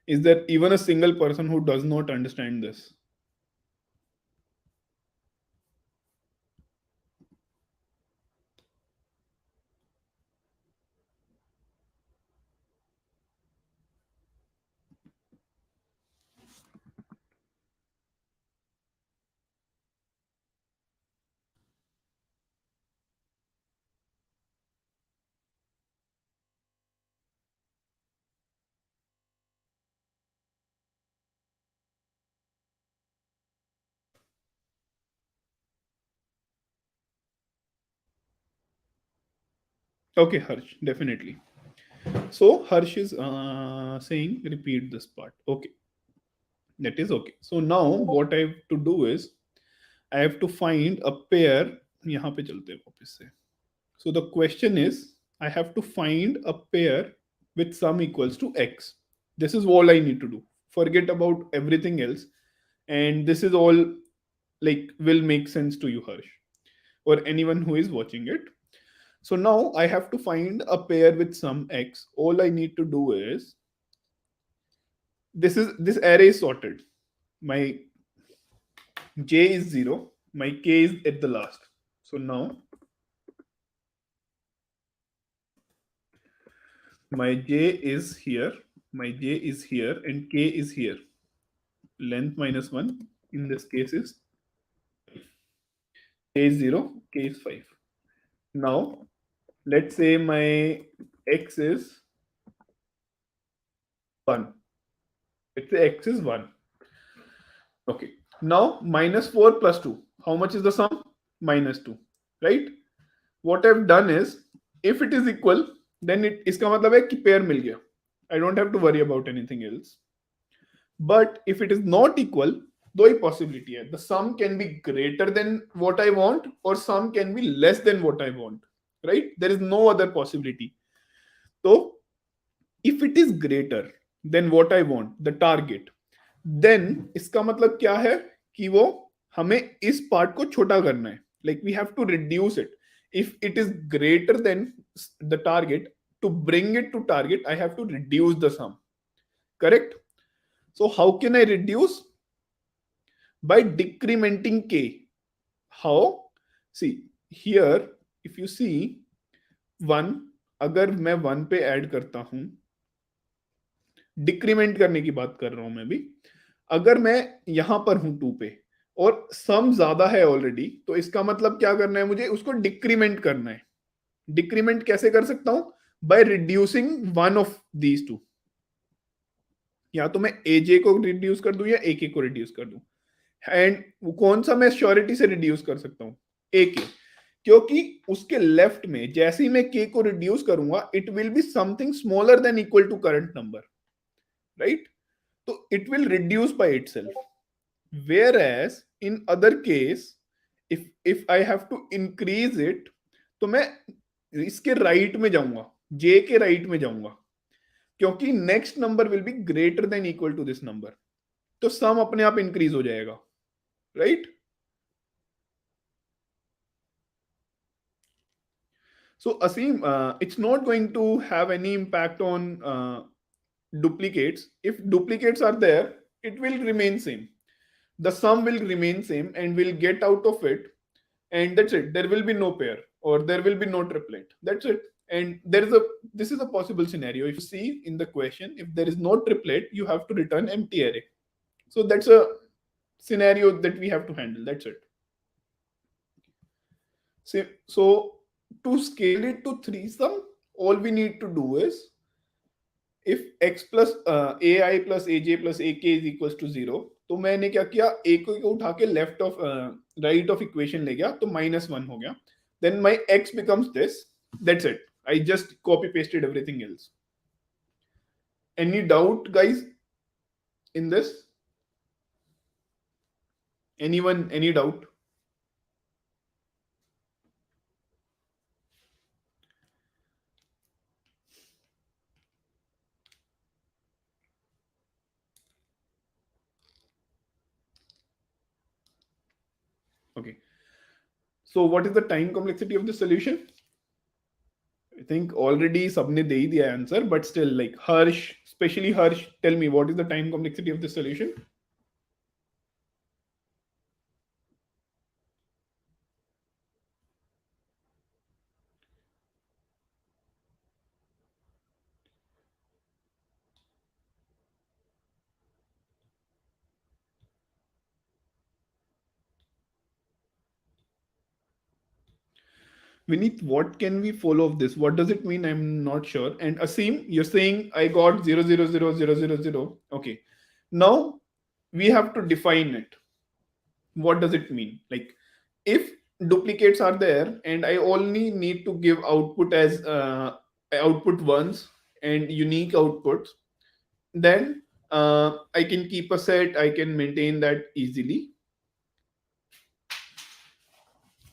Is there even a single person who does not understand this? Okay, Harsh, definitely. So Harsh is saying repeat this part. Okay, that is okay. So now what I have to do is I have to find a pair. यहाँ पे चलते हैं वापस से. So the question is I have to find a pair with sum equals to x. This is all I need to do. Forget about everything else. And this is all like will make sense to you, Harsh, or anyone who is watching it. So now I have to find a pair with some x. All I need to do is, this array is sorted. My j is 0, my k is at the last. So now my j is here, my j is here, and k is here. Length minus 1 in this case is k is 0, k is 5. Now let's say my x is 1. Let's say x is 1. Okay. Now minus 4 plus 2. How much is the sum? Minus 2. Right? What I've done is, if it is equal, then it इसका मतलब है कि pair मिल गया. I don't have to worry about anything else. But if it is not equal, दो ही possibility है. The sum can be greater than what I want, or sum can be less than what I want. Right? There is no other possibility. So if it is greater than what I want, the target, then इसका मतलब क्या है कि वो हमें इस part को छोटा करना है. Like we have to reduce it. If it is greater than the target, to bring it to target, I have to reduce the sum. Correct? So how can I reduce? By decrementing k. How? See, here, if you see 1, अगर मैं 1 पे add करता हूं, decrement करने की बात कर रहा हूं मैं भी, अगर मैं यहां पर हूं 2 पे और सम ज्यादा है ऑलरेडी, तो इसका मतलब क्या करना है, मुझे उसको डिक्रीमेंट करना है. डिक्रीमेंट कैसे कर सकता हूं? By reducing one of these two. या तो मैं एजे को रिड्यूस कर दूं या ए के को रिड्यूस कर दूं. एंड कौन सा मैं श्योरिटी से रिड्यूस कर सकता हूं? ए के. क्योंकि उसके लेफ्ट में जैसे ही मैं के को रिड्यूस करूंगा, it will be something smaller than equal to current number. Right? तो it will reduce by itself. Whereas in other case, if I have to increase it, तो मैं इसके राइट में जाऊंगा, जे के राइट में जाऊंगा, क्योंकि next number will be greater than equal to this number. तो सम अपने आप इंक्रीज हो जाएगा. Right? So Asim, it's not going to have any impact on duplicates. If duplicates are there, it will remain same. The sum will remain same and we'll get out of it, and that's it. There will be no pair or there will be no triplet. That's it. And this is a possible scenario. If you see in the question, if there is no triplet, you have to return empty array. So that's a scenario that we have to handle. That's it. So to scale it to 3 sum, all we need to do is, if x plus ai plus aj plus ak is equals to 0, तो मैंने क्या किया, a को उठा के left of right of equation ले गया, तो -1 हो गया. Then my x becomes this. That's it. I just copy pasted everything else. Any doubt, guys, in this? Anyone? Any doubt? Okay. So what is the time complexity of the solution? I think already सबने दे ही दिया answer, but still, like Harsh, especially Harsh, tell me what is the time complexity of the solution? Vineet, what can we follow of this? What does it mean? I'm not sure. And Asim, you're saying I got 0, 0, 0, 0, 0, 0. Okay. Now we have to define it. What does it mean? Like, if duplicates are there and I only need to give output as output ones and unique outputs, then I can keep a set, I can maintain that easily.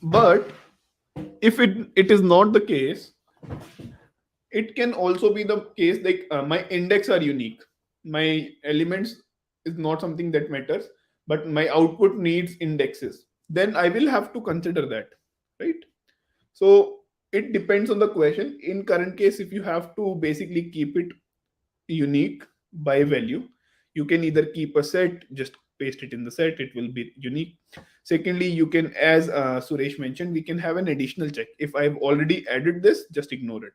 But if it is not the case, it can also be the case like my index are unique, my elements is not something that matters, but my output needs indexes, then I will have to consider that, right? So it depends on the question. In current case, if you have to basically keep it unique by value, you can either keep a set, just paste it in the set, it will be unique. Secondly, you can, as Suresh mentioned, we can have an additional check. If I've already added this, just ignore it.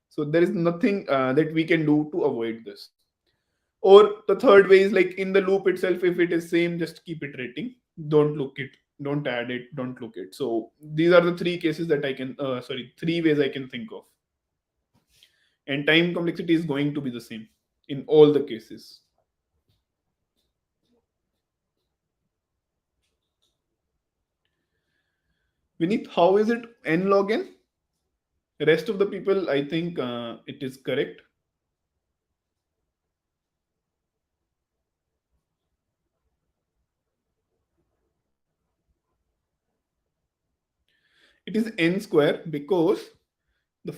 So there is nothing that we can do to avoid this. Or the third way is like in the loop itself, if it is same, just keep it rating. Don't look it, don't add it, don't look it. So these are the three cases that I can, three ways I can think of. And time complexity is going to be the same in all the cases. Vineet, how is it n log n? The rest of the people, I think it is correct. It is n square because the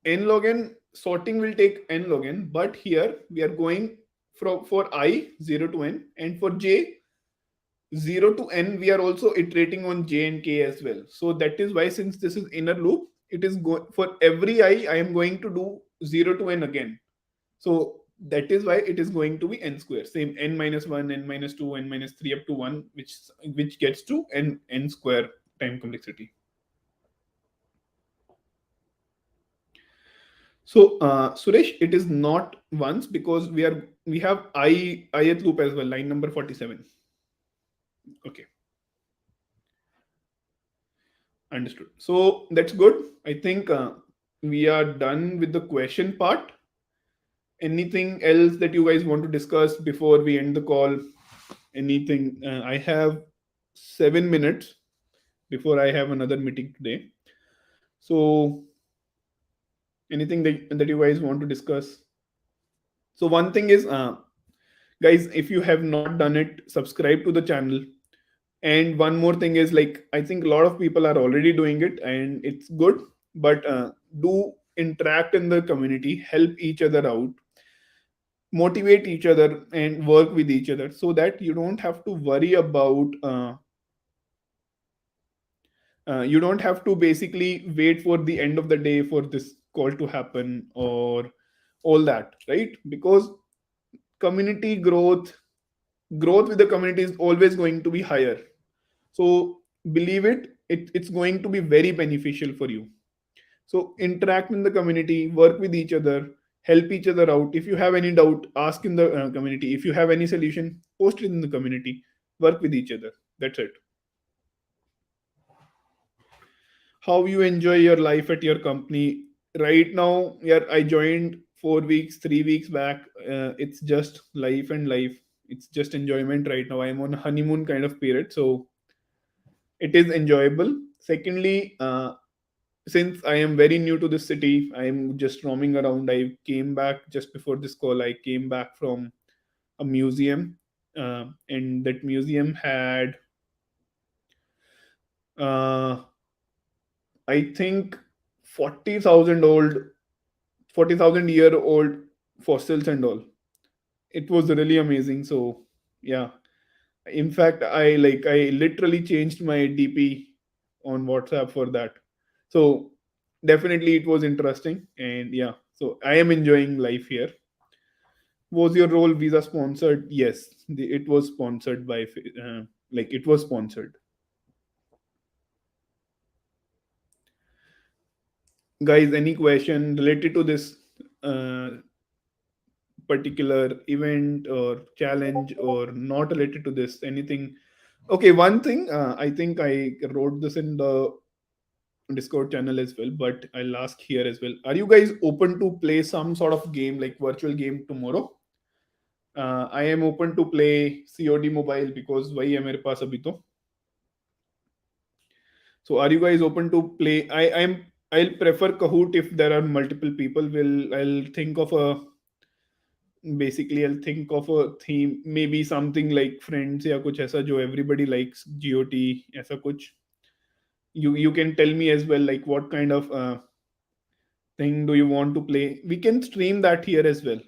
n log n sorting will take n log n, but here we are going from for I 0 to n, and for j 0 to n we are also iterating on j and k as well. So that is why, since this is inner loop, it is for every I am going to do 0 to n again. So that is why it is going to be n square. Same n minus 1, n minus 2, n minus 3 up to 1, which gets to n square time complexity. So Suresh, it is not once because we have ith loop as well, line number 47. Okay, understood. So that's good. I think we are done with the question part. Anything else that you guys want to discuss before we end the call? Anything? I have 7 minutes before I have another meeting today. So anything that you guys want to discuss? So one thing is, guys, if you have not done it, subscribe to the channel. And one more thing is, like, I think a lot of people are already doing it and it's good, but do interact in the community, help each other out, motivate each other and work with each other, so that you don't have to worry about you don't have to basically wait for the end of the day for this call to happen or all that, right? Because community growth with the community is always going to be higher. So believe it's going to be very beneficial for you. So interact in the community, work with each other, help each other out. If you have any doubt, ask in the community. If you have any solution, post it in the community. Work with each other. That's it. How you enjoy your life at your company right now? Yeah, I joined 4 weeks, 3 weeks back. It's just life and life. It's just enjoyment right now. I'm on honeymoon kind of period, so it is enjoyable. Secondly, since I am very new to this city, I am just roaming around. I came back just before this call. I came back from a museum, and that museum had, uh, I think, 40,000 old, 40,000 year old fossils and all. It was really amazing. So yeah, in fact, I literally changed my DP on WhatsApp for that. So definitely it was interesting, and yeah, so I am enjoying life here. Was your role visa sponsored? Yes, it was sponsored by it was sponsored. Guys, any question related to this uh, particular event or challenge, or not related to this, anything? Okay, one thing, I think I wrote this in the Discord channel as well, but I'll ask here as well. Are you guys open to play some sort of game, like virtual game tomorrow? I am open to play COD mobile because वही है मेरे पास अभी तो. So are you guys open to play? I'll prefer Kahoot if there are multiple people. I'll think of a basically I'll think of a theme, maybe something like Friends या कुछ ऐसा जो everybody likes, GOT ऐसा कुछ. You can tell me as well, like what kind of thing do you want to play? We can stream that here as well.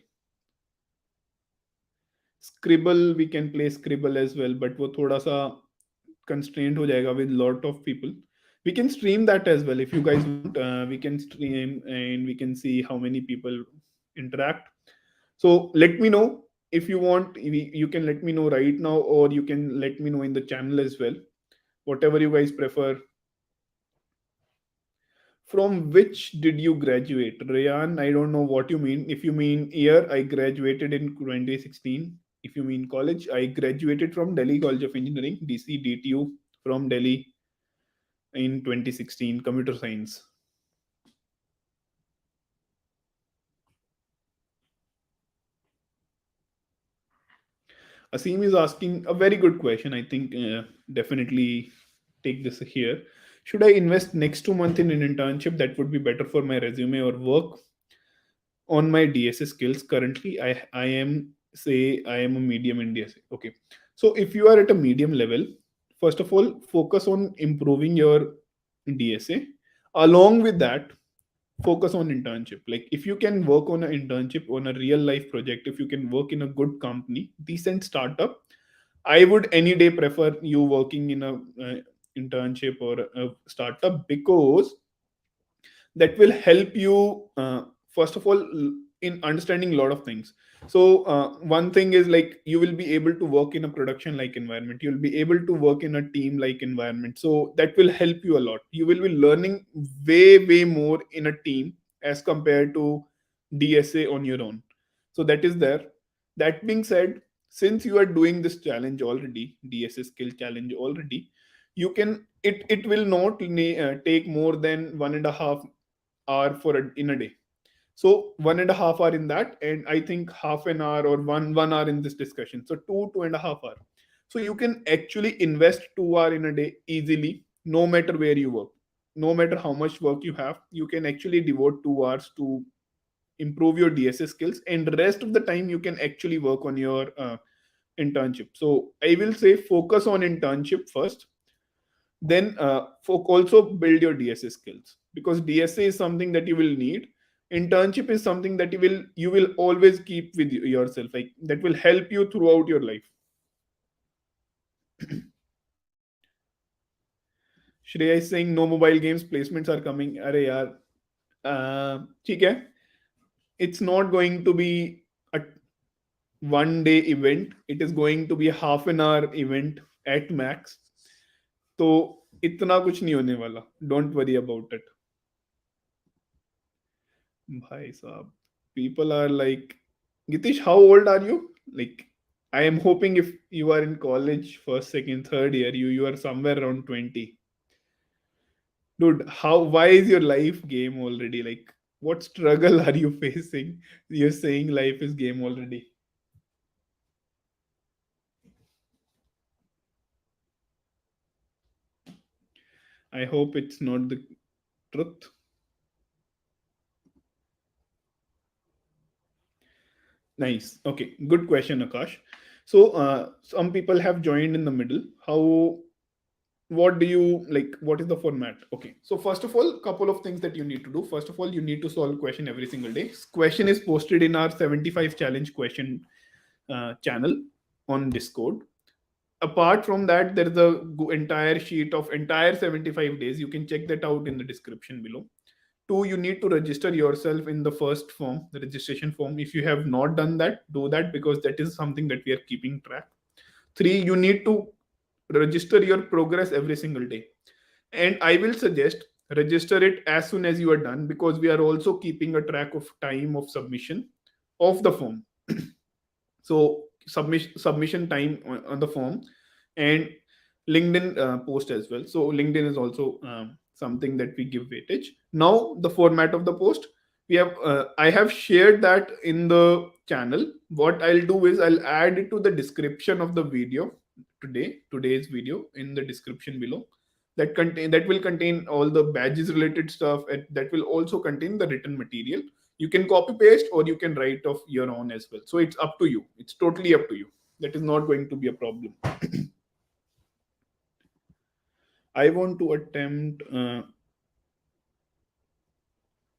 Scribble, we can play Scribble as well, but वो थोड़ा सा constrained हो जाएगा with lot of people. We can stream that as well if you guys want. We can stream and we can see how many people interact. So let me know if you want. You can let me know right now, or you can let me know in the channel as well. Whatever you guys prefer. From which did you graduate? Rayan, I don't know what you mean. If you mean year, I graduated in 2016. If you mean college, I graduated from Delhi College of Engineering, DC DTU, from Delhi in 2016, computer science. Asim is asking a very good question. I think definitely take this here. Should I invest next 2 months in an internship that would be better for my resume or work on my DSA skills? Currently, I am say I am a medium in DSA. Okay, so if you are at a medium level, first of all, focus on improving your DSA. Along with that, focus on internship. Like if you can work on an internship on a real life project, if you can work in a good company, decent startup, I would any day prefer you working in a internship or a startup, because that will help you first of all in understanding a lot of things. So one thing is like you will be able to work in a production like environment, you'll be able to work in a team like environment, so that will help you a lot. You will be learning way more in a team as compared to DSA on your own. So that is there. That being said, since you are doing this challenge already, DSA skill challenge already, you can it will not take more than 1.5 hour in a day. So 1.5 hour in that, and I think half an hour or one hour in this discussion. So 2.5 hour. So you can actually invest 2 hour in a day easily, no matter where you work, no matter how much work you have. You can actually devote 2 hours to improve your DSA skills, and the rest of the time you can actually work on your internship. So I will say focus on internship first, then also build your DSA skills, because DSA is something that you will need. Internship is something that you will always keep with yourself, like that will help you throughout your life. Shreya is saying no mobile games placements are coming. Arey yaar, ठीक है. It's not going to be a 1 day event. It is going to be a half an hour event at max. तो इतना कुछ नहीं होने वाला. Don't worry about it. Bhai Saab. People are like, Gitish, how old are you? Like, I am hoping if you are in college, first, second, third year, you are somewhere around 20. Dude, why is your life game already? Like, what struggle are you facing? You're saying life is game already. I hope it's not the truth. Nice. Okay. Good question, Akash. So, some people have joined in the middle. What do you like? What is the format? Okay. So, first of all, couple of things that you need to do. First of all, you need to solve question every single day. Question is posted in our 75 challenge question channel on Discord. Apart from that, there is a entire sheet of entire 75 days. You can check that out in the description below. Two, you need to register yourself in the first form, the registration form. If you have not done that, do that, because that is something that we are keeping track. Three, you need to register your progress every single day, and I will suggest register it as soon as you are done, because we are also keeping a track of time of submission of the form. So submission time on the form, and LinkedIn post as well. So LinkedIn is also something that we give weightage. Now the format of the post, we have I have shared that in the channel. What I'll do is I'll add it to the description of the video today's video in the description below. That will contain all the badges related stuff, and that will also contain the written material. You can copy paste or you can write off your own as well. So it's up to you. It's totally up to you. That is not going to be a problem. I want to attempt.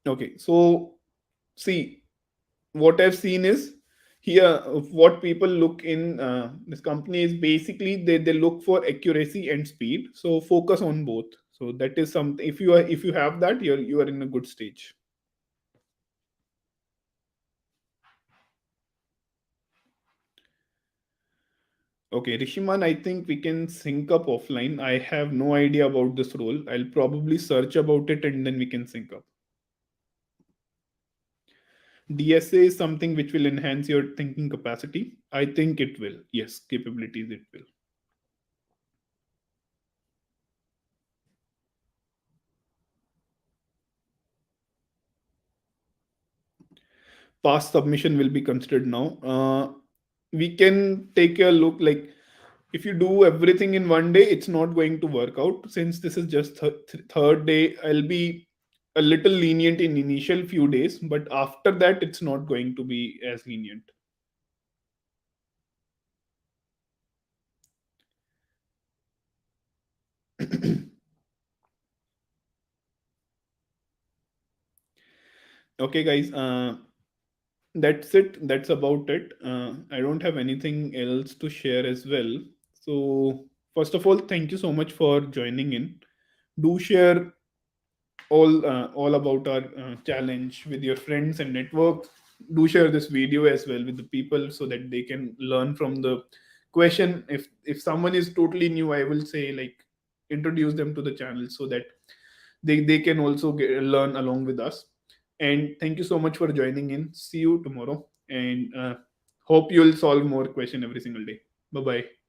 Okay, so see, what I've seen is Here what people look in this company is basically they look for accuracy and speed, so focus on both. So that is something, if you have that, you are in a good stage. Okay, Rishiman, I think we can sync up offline. I have no idea about this role. I'll probably search about it and then we can sync up. DSA is something which will enhance your thinking capacity. I think it will, yes, capabilities it will. Past submission will be considered now. We can take a look, like if you do everything in one day, it's not going to work out. Since this is just third day, I'll be a little lenient in initial few days, but after that, it's not going to be as lenient. Okay, guys. That's it. That's about it. I don't have anything else to share as well. So, first of all, thank you so much for joining in. Do share all about our challenge with your friends and network. Do share this video as well with the people so that they can learn from the question. If someone is totally new, I will say, like, introduce them to the channel so that they can also learn along with us. And thank you so much for joining in. See you tomorrow, and hope you'll solve more question every single day. Bye bye.